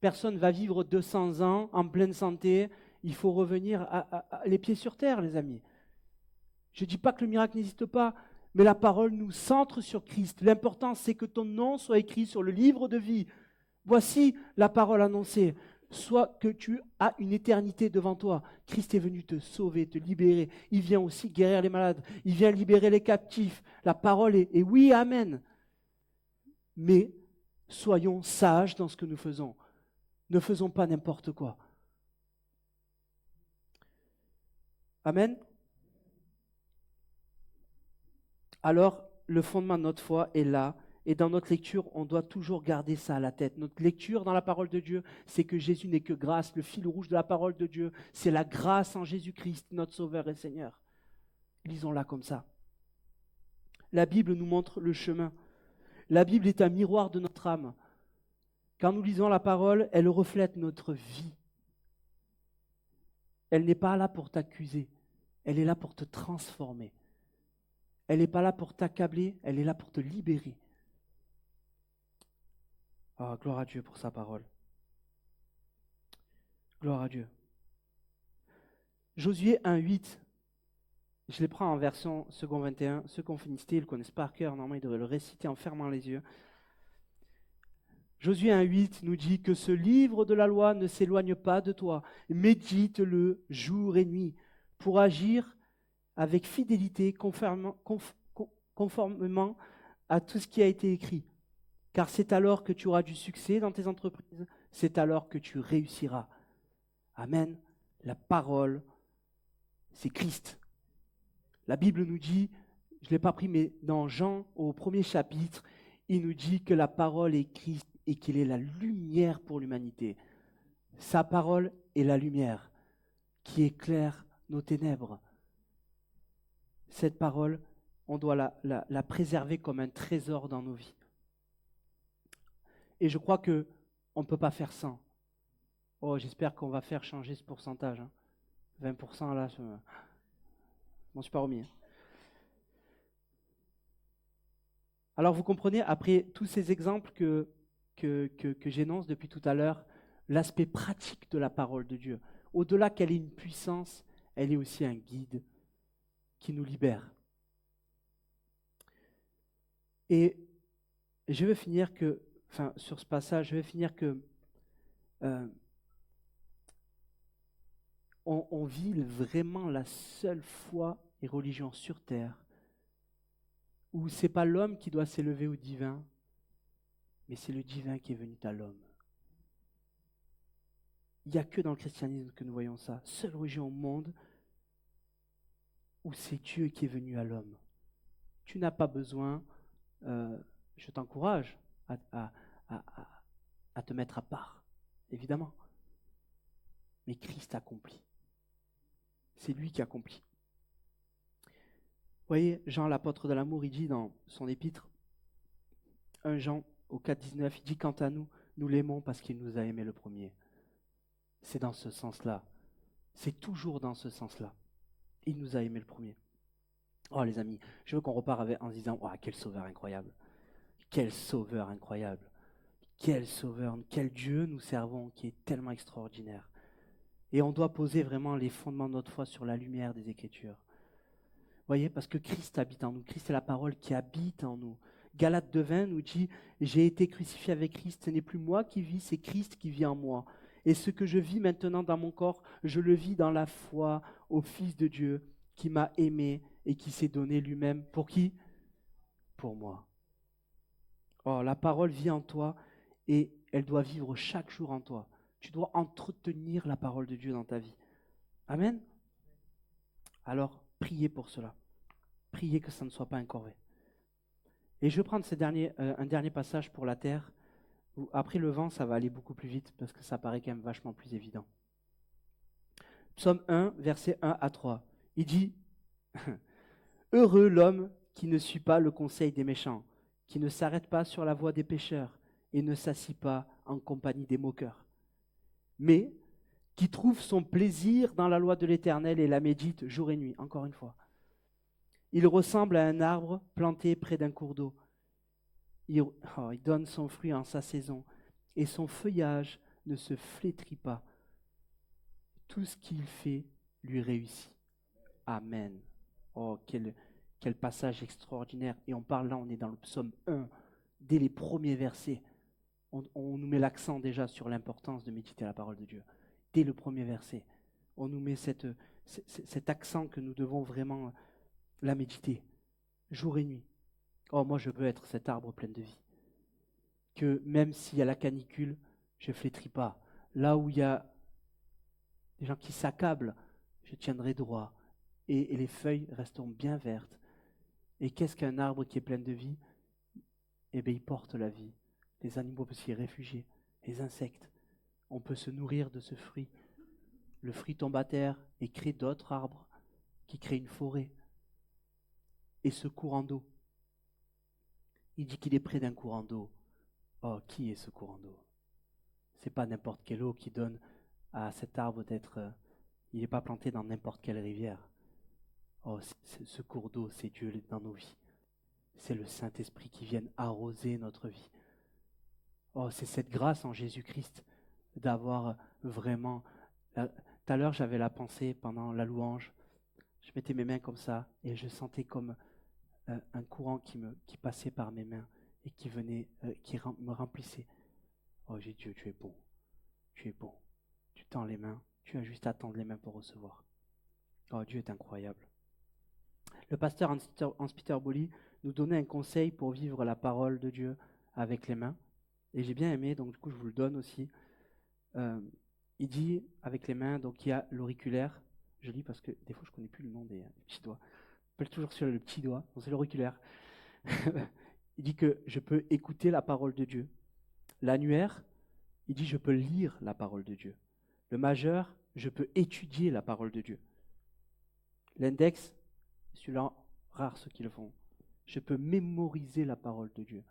Personne ne va vivre 200 ans en pleine santé. Il faut revenir les pieds sur terre, les amis. Je ne dis pas que le miracle n'existe pas, mais la parole nous centre sur Christ. L'important, c'est que ton nom soit écrit sur le livre de vie. Voici la parole annoncée. Soit que tu as une éternité devant toi. Christ est venu te sauver, te libérer. Il vient aussi guérir les malades. Il vient libérer les captifs. La parole est oui, amen. Mais soyons sages dans ce que nous faisons. Ne faisons pas n'importe quoi. Amen. Alors, le fondement de notre foi est là. Et dans notre lecture, on doit toujours garder ça à la tête. Notre lecture dans la parole de Dieu, c'est que Jésus n'est que grâce. Le fil rouge de la parole de Dieu, c'est la grâce en Jésus-Christ, notre Sauveur et Seigneur. Lisons-la comme ça. La Bible nous montre le chemin. La Bible est un miroir de notre âme. Quand nous lisons la parole, elle reflète notre vie. Elle n'est pas là pour t'accuser. Elle est là pour te transformer. Elle n'est pas là pour t'accabler, elle est là pour te libérer. Ah, gloire à Dieu pour sa parole. Gloire à Dieu. Josué 1,8, je les prends en version second 21. Ceux qui ont Finistère, ils le connaissent par cœur, normalement ils devraient le réciter en fermant les yeux. Josué 1,8 nous dit que ce livre de la loi ne s'éloigne pas de toi. Médite-le jour et nuit pour agir avec fidélité conformément à tout ce qui a été écrit. Car c'est alors que tu auras du succès dans tes entreprises, c'est alors que tu réussiras. Amen. La parole, c'est Christ. La Bible nous dit, je ne l'ai pas pris, mais dans Jean, au premier chapitre, il nous dit que la parole est Christ et qu'il est la lumière pour l'humanité. Sa parole est la lumière qui éclaire nos ténèbres. Cette parole, on doit la préserver comme un trésor dans nos vies. Et je crois qu'on ne peut pas faire sans. Oh, j'espère qu'on va faire changer ce pourcentage. 20% là, je m'en suis pas remis. Alors vous comprenez, après tous ces exemples que j'énonce depuis tout à l'heure, l'aspect pratique de la parole de Dieu. Au-delà qu'elle ait une puissance, elle est aussi un guide qui nous libère. Et je vais finir sur ce passage, on vit vraiment la seule foi et religion sur terre où c'est pas l'homme qui doit s'élever au divin, mais c'est le divin qui est venu à l'homme. Il n'y a que dans le christianisme que nous voyons ça. Seule religion au monde où c'est Dieu qui est venu à l'homme. Tu n'as pas besoin, je t'encourage à te mettre à part, évidemment. Mais Christ accomplit. C'est lui qui accomplit. Vous voyez, Jean, l'apôtre de l'amour, il dit dans son épître, 1 Jean au 4,19, il dit « Quant à nous, nous l'aimons parce qu'il nous a aimés le premier. » C'est dans ce sens-là. C'est toujours dans ce sens-là. Il nous a aimés le premier. Oh les amis, je veux qu'on repart en se disant « Oh, quel sauveur incroyable ! Quel sauveur incroyable ! Quel sauveur, quel Dieu nous servons qui est tellement extraordinaire. » Et on doit poser vraiment les fondements de notre foi sur la lumière des Écritures. Vous voyez, parce que Christ habite en nous. Christ est la parole qui habite en nous. Galates 2:20 nous dit « J'ai été crucifié avec Christ, ce n'est plus moi qui vis, c'est Christ qui vit en moi. Et ce que je vis maintenant dans mon corps, je le vis dans la foi au Fils de Dieu qui m'a aimé et qui s'est donné lui-même. » Pour qui ? Pour moi. Oh, la parole vit en toi et elle doit vivre chaque jour en toi. Tu dois entretenir la parole de Dieu dans ta vie. Amen. Alors, priez pour cela. Priez que ça ne soit pas incorvé. Et je vais prendre un dernier passage pour la terre. Où après le vent, ça va aller beaucoup plus vite parce que ça paraît quand même vachement plus évident. Psaume 1, versets 1 à 3. Il dit « Heureux l'homme qui ne suit pas le conseil des méchants, qui ne s'arrête pas sur la voie des pécheurs et ne s'assit pas en compagnie des moqueurs, mais qui trouve son plaisir dans la loi de l'Éternel et la médite jour et nuit. » Encore une fois. Il ressemble à un arbre planté près d'un cours d'eau. Il donne son fruit en sa saison et son feuillage ne se flétrit pas. Tout ce qu'il fait lui réussit. Amen. Oh, quel passage extraordinaire. Et on parle là, on est dans le psaume 1, dès les premiers versets. On nous met l'accent déjà sur l'importance de méditer la parole de Dieu. Dès le premier verset, on nous met cet accent que nous devons vraiment la méditer, jour et nuit. Oh, moi je veux être cet arbre plein de vie. Que même s'il y a la canicule, je ne flétris pas. Là où il y a des gens qui s'accablent, je tiendrai droit. Et les feuilles resteront bien vertes. Et qu'est-ce qu'un arbre qui est plein de vie ? Eh bien, il porte la vie. Les animaux peuvent s'y réfugier. Les insectes. On peut se nourrir de ce fruit. Le fruit tombe à terre et crée d'autres arbres qui créent une forêt. Et ce courant d'eau. Il dit qu'il est près d'un courant d'eau. Oh, qui est ce courant d'eau ? C'est pas n'importe quelle eau qui donne à cet arbre d'être... il n'est pas planté dans n'importe quelle rivière. Oh, ce cours d'eau, c'est Dieu dans nos vies. C'est le Saint-Esprit qui vient arroser notre vie. Oh, c'est cette grâce en Jésus-Christ d'avoir vraiment... Tout à l'heure, j'avais la pensée pendant la louange. Je mettais mes mains comme ça et je sentais comme un courant qui passait par mes mains et qui venait, me remplissait. Oh, j'ai Dieu, tu es bon. Tu es bon. Tu tends les mains. Tu as juste à tendre les mains pour recevoir. Oh, Dieu est incroyable. Le pasteur Hans-Peter Bolli nous donnait un conseil pour vivre la parole de Dieu avec les mains. Et j'ai bien aimé, donc du coup je vous le donne aussi. Il dit avec les mains, donc il y a l'auriculaire. Je lis parce que des fois je ne connais plus le nom des petits doigts. Je appelle toujours sur le petit doigt, donc c'est l'auriculaire. Il dit que je peux écouter la parole de Dieu. L'annuaire, il dit je peux lire la parole de Dieu. Le majeur, je peux étudier la parole de Dieu. L'index, celui-là, rares ceux qui le font. Je peux mémoriser la parole de Dieu.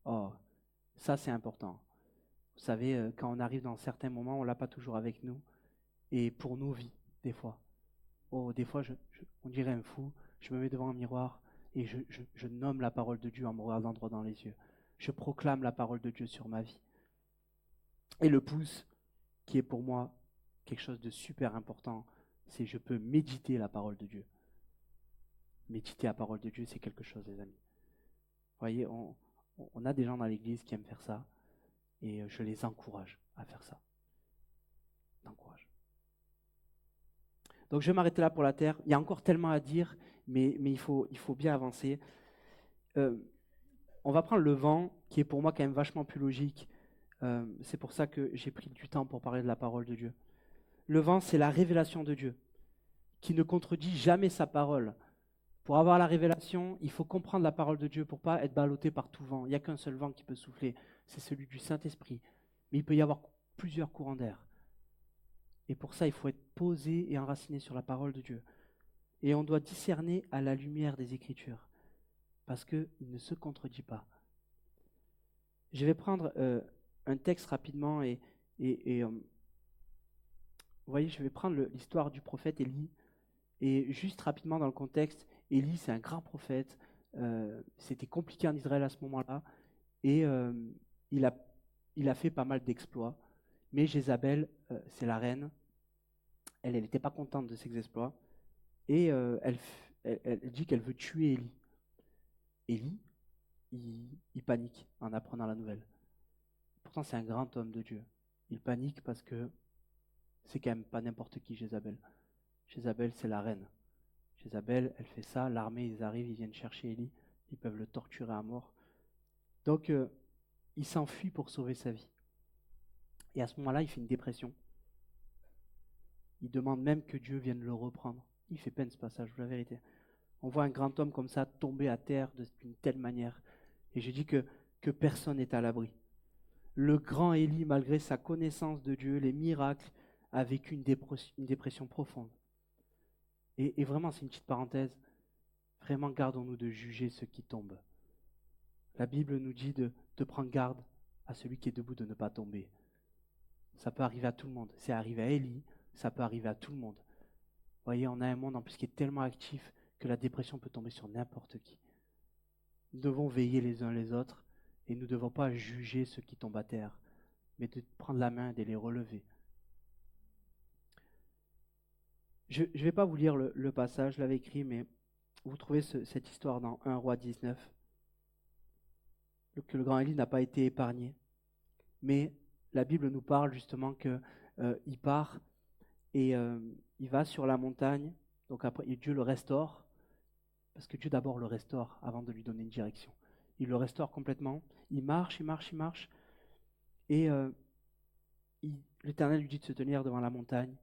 Oh, ça c'est important. Vous savez, quand on arrive dans certains moments, on ne l'a pas toujours avec nous. Et pour nos vies, des fois. Oh, des fois, on dirait un fou. Je me mets devant un miroir et je nomme la parole de Dieu en me regardant droit dans les yeux. Je proclame la parole de Dieu sur ma vie. Et le pouce, qui est pour moi quelque chose de super important, c'est je peux méditer la parole de Dieu. Méditer la parole de Dieu, c'est quelque chose, les amis. Vous voyez, on a des gens dans l'église qui aiment faire ça, et je les encourage à faire ça. J'encourage. Donc je vais m'arrêter là pour la terre. Il y a encore tellement à dire, mais il faut bien avancer. Euh, on va prendre le vent, qui est pour moi quand même vachement plus logique. C'est pour ça que j'ai pris du temps pour parler de la parole de Dieu. Le vent, c'est la révélation de Dieu, qui ne contredit jamais sa parole. Pour avoir la révélation, il faut comprendre la parole de Dieu pour pas être ballotté par tout vent. Il n'y a qu'un seul vent qui peut souffler, c'est celui du Saint-Esprit. Mais il peut y avoir plusieurs courants d'air. Et pour ça, il faut être posé et enraciné sur la parole de Dieu. Et on doit discerner à la lumière des Écritures, parce qu'il ne se contredit pas. Je vais prendre un texte rapidement vous voyez, je vais prendre l'histoire du prophète Élie. Et juste rapidement dans le contexte, Élie, c'est un grand prophète. C'était compliqué en Israël à ce moment-là. Et il a fait pas mal d'exploits. Mais Jézabel, c'est la reine, elle n'était pas contente de ses exploits. Et elle dit qu'elle veut tuer Élie. Élie, il panique en apprenant la nouvelle. Pourtant, c'est un grand homme de Dieu. Il panique parce que c'est quand même pas n'importe qui, Jézabel. Jézabel, c'est la reine. Jézabel, elle fait ça, l'armée, ils arrivent, ils viennent chercher Élie, ils peuvent le torturer à mort. Donc, il s'enfuit pour sauver sa vie. Et à ce moment-là, il fait une dépression. Il demande même que Dieu vienne le reprendre. Il fait peine ce passage, la vérité. On voit un grand homme comme ça tomber à terre d'une telle manière. Et je dis que personne n'est à l'abri. Le grand Élie, malgré sa connaissance de Dieu, les miracles, a vécu une dépression profonde. Et vraiment, c'est une petite parenthèse, vraiment gardons-nous de juger ceux qui tombent. La Bible nous dit de prendre garde à celui qui est debout de ne pas tomber. Ça peut arriver à tout le monde. C'est arrivé à Élie, ça peut arriver à tout le monde. Vous voyez, on a un monde en plus qui est tellement actif que la dépression peut tomber sur n'importe qui. Nous devons veiller les uns les autres et nous ne devons pas juger ceux qui tombent à terre, mais de prendre la main et de les relever. Je ne vais pas vous lire le passage, je l'avais écrit, mais vous trouvez cette histoire dans 1 Roi 19, que le grand Élie n'a pas été épargné. Mais la Bible nous parle justement qu'il part et il va sur la montagne, donc après et Dieu le restaure, parce que Dieu d'abord le restaure avant de lui donner une direction. Il le restaure complètement, il marche, et l'Éternel lui dit de se tenir devant la montagne.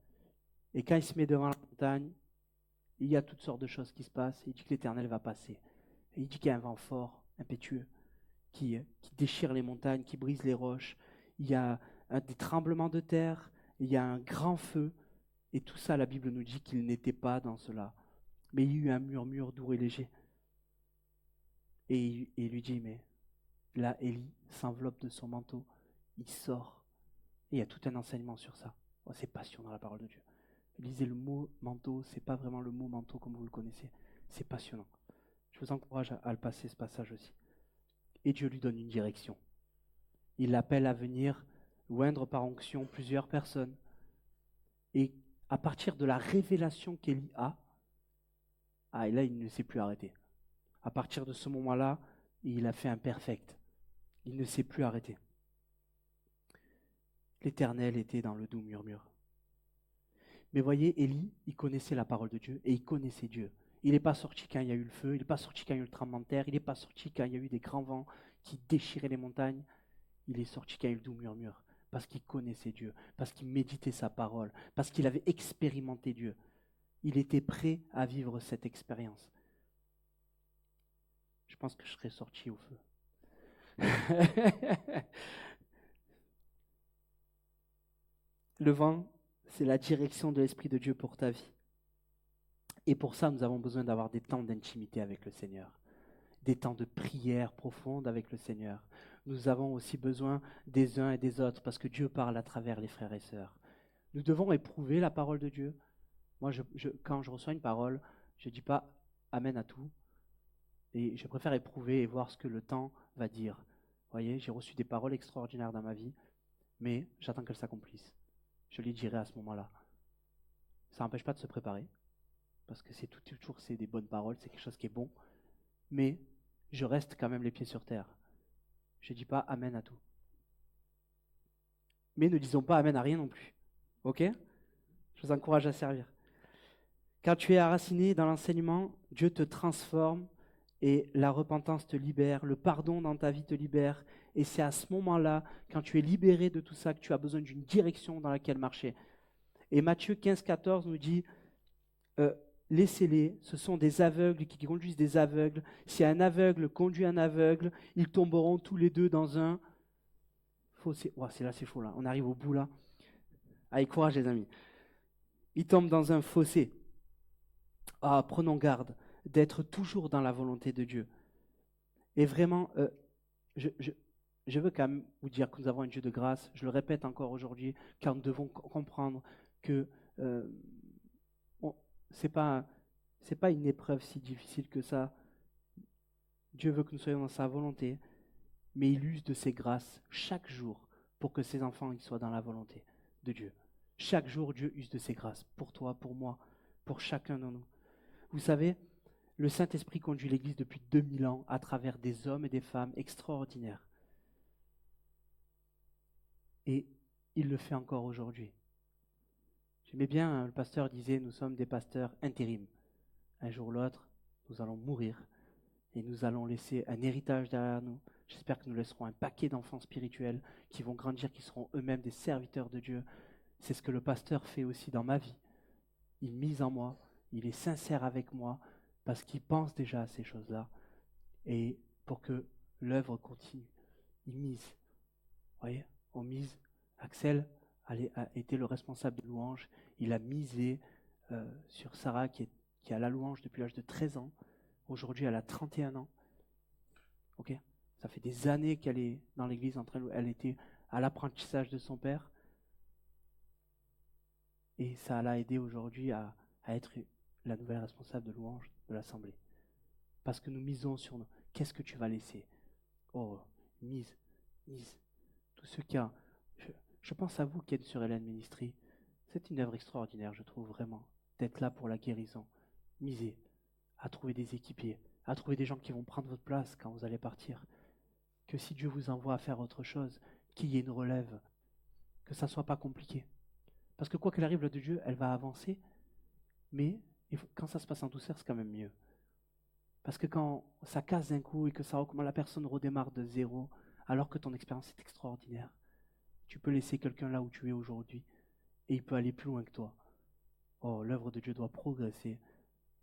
Et quand il se met devant la montagne, il y a toutes sortes de choses qui se passent. Il dit que l'Éternel va passer. Et il dit qu'il y a un vent fort, impétueux, qui déchire les montagnes, qui brise les roches. Il y a des tremblements de terre, il y a un grand feu. Et tout ça, la Bible nous dit qu'il n'était pas dans cela. Mais il y a eu un murmure doux et léger. Et il lui dit, mais là, Élie s'enveloppe de son manteau, il sort. Et il y a tout un enseignement sur ça. Oh, c'est passionnant la parole de Dieu. Lisez le mot manteau, c'est pas vraiment le mot manteau comme vous le connaissez. C'est passionnant. Je vous encourage à le passer ce passage aussi. Et Dieu lui donne une direction. Il l'appelle à venir oindre par onction plusieurs personnes. Et à partir de la révélation qu'Élie a, et là il ne s'est plus arrêté. À partir de ce moment-là, il a fait un perfect. Il ne s'est plus arrêté. L'Éternel était dans le doux murmure. Mais voyez, Élie, il connaissait la parole de Dieu et il connaissait Dieu. Il n'est pas sorti quand il y a eu le feu, il n'est pas sorti quand il y a eu le tremblement de terre, il n'est pas sorti quand il y a eu des grands vents qui déchiraient les montagnes. Il est sorti quand il y a eu le doux murmure, parce qu'il connaissait Dieu, parce qu'il méditait sa parole, parce qu'il avait expérimenté Dieu. Il était prêt à vivre cette expérience. Je pense que je serais sorti au feu. Le vent, c'est la direction de l'Esprit de Dieu pour ta vie. Et pour ça, nous avons besoin d'avoir des temps d'intimité avec le Seigneur, des temps de prière profonde avec le Seigneur. Nous avons aussi besoin des uns et des autres, parce que Dieu parle à travers les frères et sœurs. Nous devons éprouver la parole de Dieu. Moi, quand je reçois une parole, je ne dis pas Amen à tout. Et je préfère éprouver et voir ce que le temps va dire. Vous voyez, j'ai reçu des paroles extraordinaires dans ma vie, mais j'attends qu'elles s'accomplissent. Je les dirai à ce moment-là. Ça n'empêche pas de se préparer, parce que toujours c'est des bonnes paroles, c'est quelque chose qui est bon, mais je reste quand même les pieds sur terre. Je ne dis pas Amen à tout. Mais ne disons pas Amen à rien non plus. Ok ? Je vous encourage à servir. Quand tu es enraciné dans l'enseignement, Dieu te transforme et la repentance te libère, le pardon dans ta vie te libère. Et c'est à ce moment-là, quand tu es libéré de tout ça, que tu as besoin d'une direction dans laquelle marcher. Et Matthieu 15, 14 nous dit, euh, laissez-les, ce sont des aveugles qui conduisent des aveugles. Si un aveugle conduit un aveugle, ils tomberont tous les deux dans un fossé. Oh, c'est chaud là, on arrive au bout là. Allez, courage les amis. Ils tombent dans un fossé. Ah, prenons garde d'être toujours dans la volonté de Dieu. Et vraiment, je veux quand même vous dire que nous avons un Dieu de grâce. Je le répète encore aujourd'hui, car nous devons comprendre que c'est pas une épreuve si difficile que ça. Dieu veut que nous soyons dans sa volonté, mais il use de ses grâces chaque jour pour que ses enfants ils soient dans la volonté de Dieu. Chaque jour, Dieu use de ses grâces pour toi, pour moi, pour chacun de nous. Vous savez, le Saint-Esprit conduit l'Église depuis 2000 ans à travers des hommes et des femmes extraordinaires. Et il le fait encore aujourd'hui. J'aimais bien, hein, le pasteur disait, nous sommes des pasteurs intérim. Un jour ou l'autre, nous allons mourir et nous allons laisser un héritage derrière nous. J'espère que nous laisserons un paquet d'enfants spirituels qui vont grandir, qui seront eux-mêmes des serviteurs de Dieu. C'est ce que le pasteur fait aussi dans ma vie. Il mise en moi, il est sincère avec moi parce qu'il pense déjà à ces choses-là. Et pour que l'œuvre continue, il mise. Vous voyez, on mise. Axel a été le responsable de louange. Il a misé sur Sarah qui a la louange depuis l'âge de 13 ans. Aujourd'hui, elle a 31 ans. Ok, ça fait des années qu'elle est dans l'église, elle était à l'apprentissage de son père. Et ça l'a aidé aujourd'hui à être la nouvelle responsable de louange de l'Assemblée. Parce que nous misons sur nous. Qu'est-ce que tu vas laisser? Oh, mise. Tout ce qu'il y a. Je pense à vous qui êtes sur Hélène Ministry. C'est une œuvre extraordinaire, je trouve vraiment, d'être là pour la guérison. Misez à trouver des équipiers, à trouver des gens qui vont prendre votre place quand vous allez partir. Que si Dieu vous envoie à faire autre chose, qu'il y ait une relève, que ça ne soit pas compliqué. Parce que quoi qu'il arrive, l'œuvre de Dieu, elle va avancer, mais quand ça se passe en douceur, c'est quand même mieux. Parce que quand ça casse d'un coup et que la personne redémarre de zéro, alors que ton expérience est extraordinaire, tu peux laisser quelqu'un là où tu es aujourd'hui et il peut aller plus loin que toi. Oh, l'œuvre de Dieu doit progresser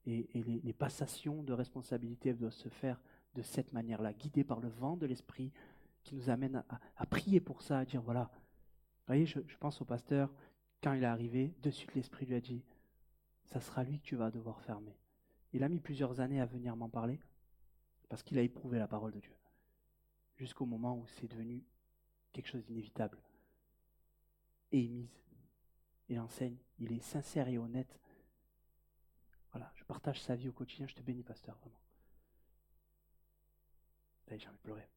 et les passations de responsabilité elles doivent se faire de cette manière-là, guidées par le vent de l'esprit qui nous amène à prier pour ça, à dire voilà. Vous voyez, je pense au pasteur, quand il est arrivé, de suite l'esprit lui a dit ça sera lui que tu vas devoir fermer. Il a mis plusieurs années à venir m'en parler parce qu'il a éprouvé la parole de Dieu jusqu'au moment où c'est devenu quelque chose d'inévitable. Et il mise, il enseigne, il est sincère et honnête. Voilà, je partage sa vie au quotidien, je te bénis, pasteur, vraiment. Allez, j'ai envie de pleurer.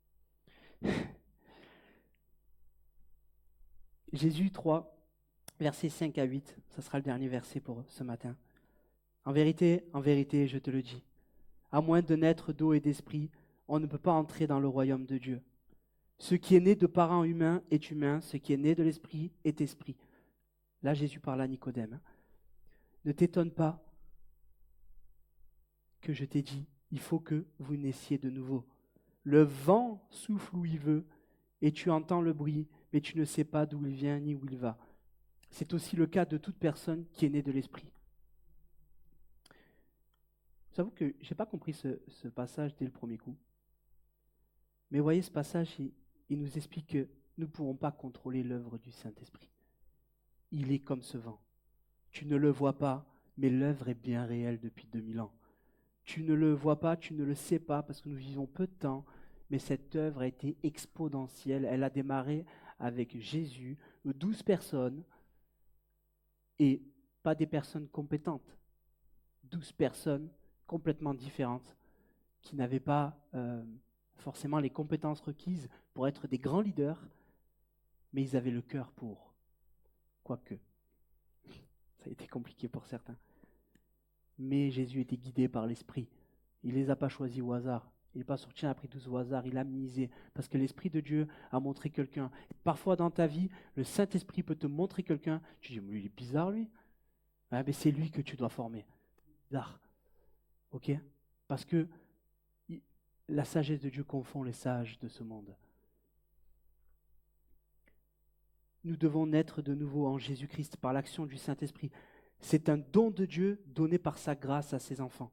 Jésus 3, versets 5 à 8, ça sera le dernier verset pour ce matin. En vérité, je te le dis, à moins de naître d'eau et d'esprit, on ne peut pas entrer dans le royaume de Dieu. Ce qui est né de parents humains est humain, ce qui est né de l'esprit est esprit. Là, Jésus parle à Nicodème. Ne t'étonne pas que je t'ai dit, il faut que vous naissiez de nouveau. Le vent souffle où il veut, et tu entends le bruit, mais tu ne sais pas d'où il vient ni où il va. C'est aussi le cas de toute personne qui est née de l'esprit. J'avoue que je n'ai pas compris ce passage dès le premier coup. Mais voyez, ce passage, il nous explique que nous ne pouvons pas contrôler l'œuvre du Saint-Esprit. Il est comme ce vent. Tu ne le vois pas, mais l'œuvre est bien réelle depuis 2000 ans. Tu ne le vois pas, tu ne le sais pas, parce que nous vivons peu de temps, mais cette œuvre a été exponentielle. Elle a démarré avec Jésus, 12 personnes, et pas des personnes compétentes. 12 personnes complètement différentes, qui n'avaient pas forcément les compétences requises pour être des grands leaders, mais ils avaient le cœur pour. Quoique, ça a été compliqué pour certains. Mais Jésus était guidé par l'Esprit. Il ne les a pas choisis au hasard. Il n'est pas sorti, il a pris 12 au hasard, il a misé. Parce que l'Esprit de Dieu a montré quelqu'un. Parfois dans ta vie, le Saint-Esprit peut te montrer quelqu'un. Tu dis, mais il est bizarre lui. Ah, mais c'est lui que tu dois former. bizarre. Ok? Parce que la sagesse de Dieu confond les sages de ce monde. Nous devons naître de nouveau en Jésus-Christ par l'action du Saint-Esprit. C'est un don de Dieu donné par sa grâce à ses enfants.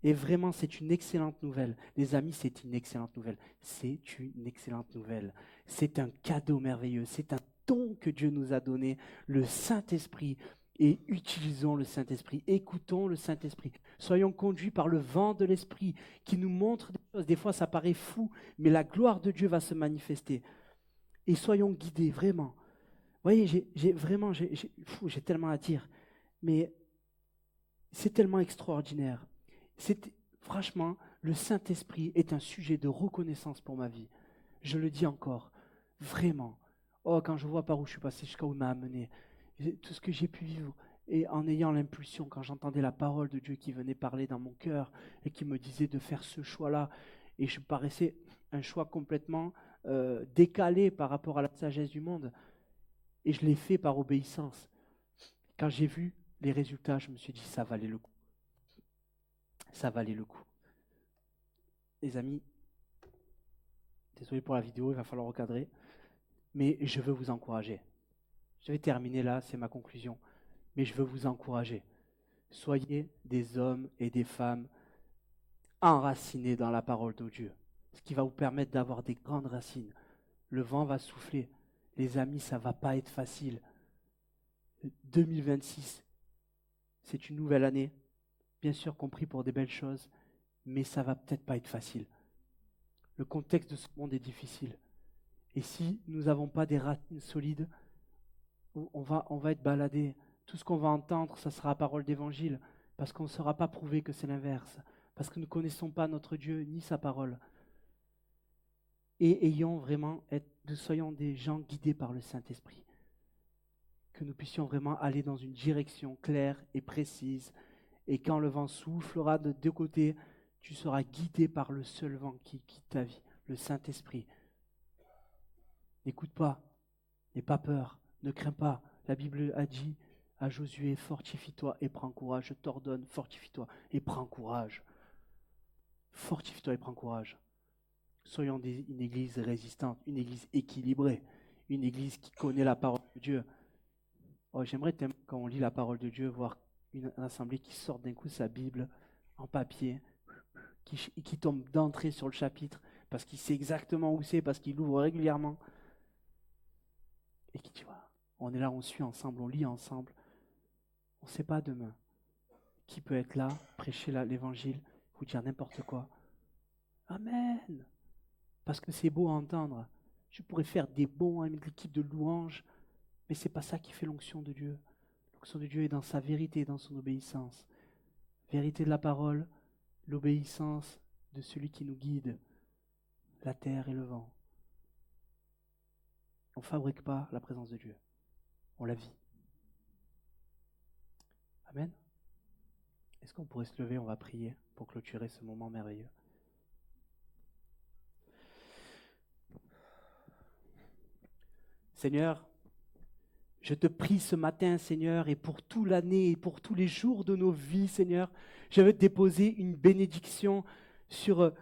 Et vraiment, c'est une excellente nouvelle. Les amis, c'est une excellente nouvelle. C'est une excellente nouvelle. C'est un cadeau merveilleux. C'est un don que Dieu nous a donné, le Saint-Esprit. Et utilisons le Saint-Esprit. Écoutons le Saint-Esprit. Soyons conduits par le vent de l'Esprit qui nous montre des choses. Des fois, ça paraît fou, mais la gloire de Dieu va se manifester. Et soyons guidés, vraiment. Vous voyez, j'ai tellement à dire. Mais c'est tellement extraordinaire. Franchement, le Saint-Esprit est un sujet de reconnaissance pour ma vie. Je le dis encore, vraiment. Oh, quand je vois par où je suis passé, jusqu'à où il m'a amené, tout ce que j'ai pu vivre, et en ayant l'impulsion, quand j'entendais la parole de Dieu qui venait parler dans mon cœur, et qui me disait de faire ce choix-là, et je paraissais un choix complètement décalé par rapport à la sagesse du monde, et je l'ai fait par obéissance. Quand j'ai vu les résultats, je me suis dit, ça valait le coup. Ça valait le coup. Les amis, désolé pour la vidéo, il va falloir recadrer, mais je veux vous encourager. Je vais terminer là, c'est ma conclusion, mais je veux vous encourager. Soyez des hommes et des femmes enracinés dans la parole de Dieu, ce qui va vous permettre d'avoir des grandes racines. Le vent va souffler. Les amis, ça ne va pas être facile. 2026, c'est une nouvelle année, bien sûr compris pour des belles choses, mais ça va peut-être pas être facile. Le contexte de ce monde est difficile. Et si nous n'avons pas des racines solides, on va être baladé. Tout ce qu'on va entendre, ça sera la parole d'évangile, parce qu'on ne saura pas prouver que c'est l'inverse, parce que nous ne connaissons pas notre Dieu ni sa parole. Et soyons des gens guidés par le Saint-Esprit. Que nous puissions vraiment aller dans une direction claire et précise. Et quand le vent soufflera de deux côtés, tu seras guidé par le seul vent qui guide ta vie, le Saint-Esprit. N'écoute pas, n'aie pas peur, ne crains pas. La Bible a dit à Josué, fortifie-toi et prends courage. Je t'ordonne, fortifie-toi et prends courage. Fortifie-toi et prends courage. Soyons une église résistante, une église équilibrée, une église qui connaît la parole de Dieu. Oh, j'aimerais, quand on lit la parole de Dieu, voir une assemblée qui sort d'un coup sa Bible en papier, qui tombe d'entrée sur le chapitre, parce qu'il sait exactement où c'est, parce qu'il l'ouvre régulièrement, et qui dit, voilà, on est là, on suit ensemble, on lit ensemble, on ne sait pas demain qui peut être là, prêcher l'évangile, vous dire n'importe quoi. Amen. Parce que c'est beau à entendre. Je pourrais faire des bons avec l'équipe de louanges, mais ce n'est pas ça qui fait l'onction de Dieu. L'onction de Dieu est dans sa vérité, dans son obéissance. Vérité de la parole, l'obéissance de celui qui nous guide, la terre et le vent. On ne fabrique pas la présence de Dieu, on la vit. Amen. Est-ce qu'on pourrait se lever, on va prier pour clôturer ce moment merveilleux. Seigneur, je te prie ce matin, Seigneur, et pour toute l'année et pour tous les jours de nos vies, Seigneur, je veux te déposer une bénédiction sur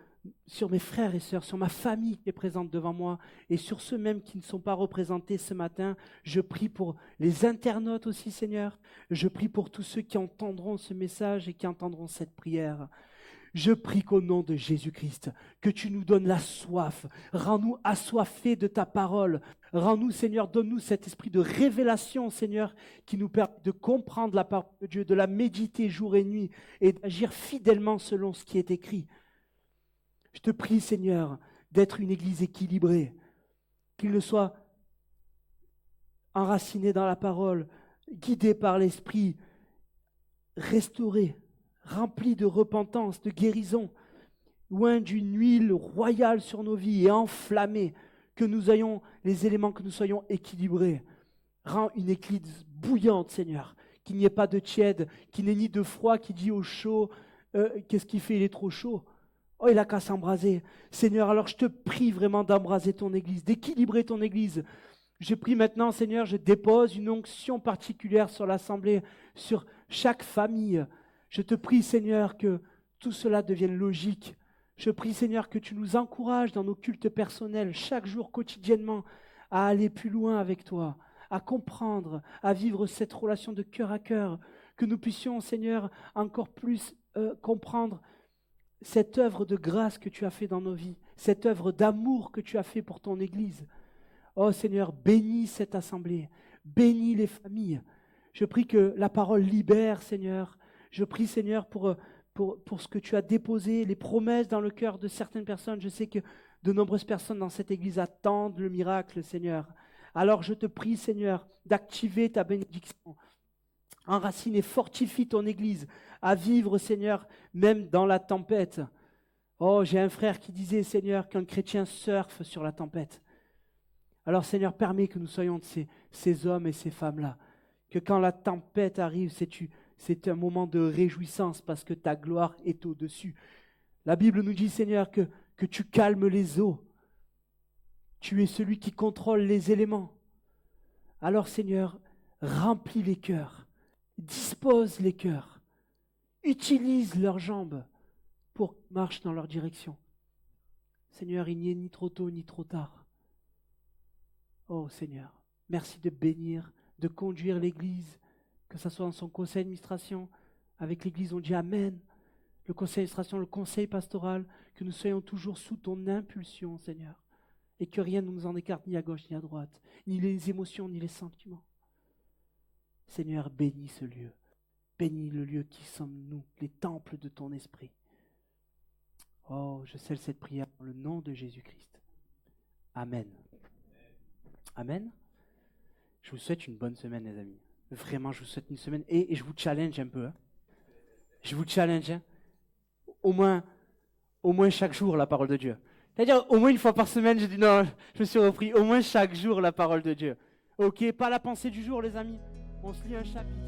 mes frères et sœurs, sur ma famille qui est présente devant moi et sur ceux mêmes qui ne sont pas représentés ce matin. Je prie pour les internautes aussi, Seigneur. Je prie pour tous ceux qui entendront ce message et qui entendront cette prière. Je prie qu'au nom de Jésus-Christ, que tu nous donnes la soif. Rends-nous assoiffés de ta parole. Rends-nous, Seigneur, donne-nous cet esprit de révélation, Seigneur, qui nous permet de comprendre la parole de Dieu, de la méditer jour et nuit et d'agir fidèlement selon ce qui est écrit. Je te prie, Seigneur, d'être une église équilibrée, qu'il ne soit enraciné dans la parole, guidé par l'esprit, restauré, rempli de repentance, de guérison, loin d'une huile royale sur nos vies et enflammée, que nous ayons les éléments, que nous soyons équilibrés. Rends une église bouillante, Seigneur, qu'il n'y ait pas de tiède, qu'il n'y ait ni de froid qui dit au chaud, qu'est-ce qu'il fait, il est trop chaud. Oh, il n'a qu'à s'embraser. Seigneur, alors je te prie vraiment d'embraser ton église, d'équilibrer ton église. Je prie maintenant, Seigneur, je dépose une onction particulière sur l'assemblée, sur chaque famille, Je te prie, Seigneur, que tout cela devienne logique. Je prie, Seigneur, que tu nous encourages dans nos cultes personnels, chaque jour, quotidiennement, à aller plus loin avec toi, à comprendre, à vivre cette relation de cœur à cœur, que nous puissions, Seigneur, encore plus comprendre cette œuvre de grâce que tu as fait dans nos vies, cette œuvre d'amour que tu as fait pour ton Église. Oh Seigneur, bénis cette assemblée, bénis les familles. Je prie que la parole libère, Seigneur. Je prie, Seigneur, pour ce que tu as déposé, les promesses dans le cœur de certaines personnes. Je sais que de nombreuses personnes dans cette Église attendent le miracle, Seigneur. Alors je te prie, Seigneur, d'activer ta bénédiction. Enracine et fortifie ton Église à vivre, Seigneur, même dans la tempête. Oh, j'ai un frère qui disait, Seigneur, qu'un chrétien surfe sur la tempête. Alors, Seigneur, permets que nous soyons de ces hommes et ces femmes-là. Que quand la tempête arrive, c'est un moment de réjouissance parce que ta gloire est au-dessus. La Bible nous dit, Seigneur, que tu calmes les eaux. Tu es celui qui contrôle les éléments. Alors, Seigneur, remplis les cœurs. Dispose les cœurs, utilise leurs jambes pour qu'ils marchent dans leur direction. Seigneur, il n'y est ni trop tôt ni trop tard. Oh Seigneur, merci de bénir, de conduire l'Église, que ce soit dans son conseil d'administration. Avec l'Église, on dit Amen. Le conseil d'administration, le conseil pastoral, que nous soyons toujours sous ton impulsion, Seigneur, et que rien ne nous en écarte ni à gauche ni à droite, ni les émotions, ni les sentiments. Seigneur, bénis ce lieu. Bénis le lieu qui sommes nous, les temples de ton esprit. Oh, je scelle cette prière dans le nom de Jésus-Christ. Amen. Amen. Je vous souhaite une bonne semaine, les amis. Vraiment, je vous souhaite une semaine. Et je vous challenge un peu. Hein. Je vous challenge. Hein. Au moins chaque jour, la parole de Dieu. C'est-à-dire, au moins une fois par semaine, je dis non, je me suis repris. Au moins chaque jour, la parole de Dieu. Ok, pas la pensée du jour, les amis. On se lit un chapitre.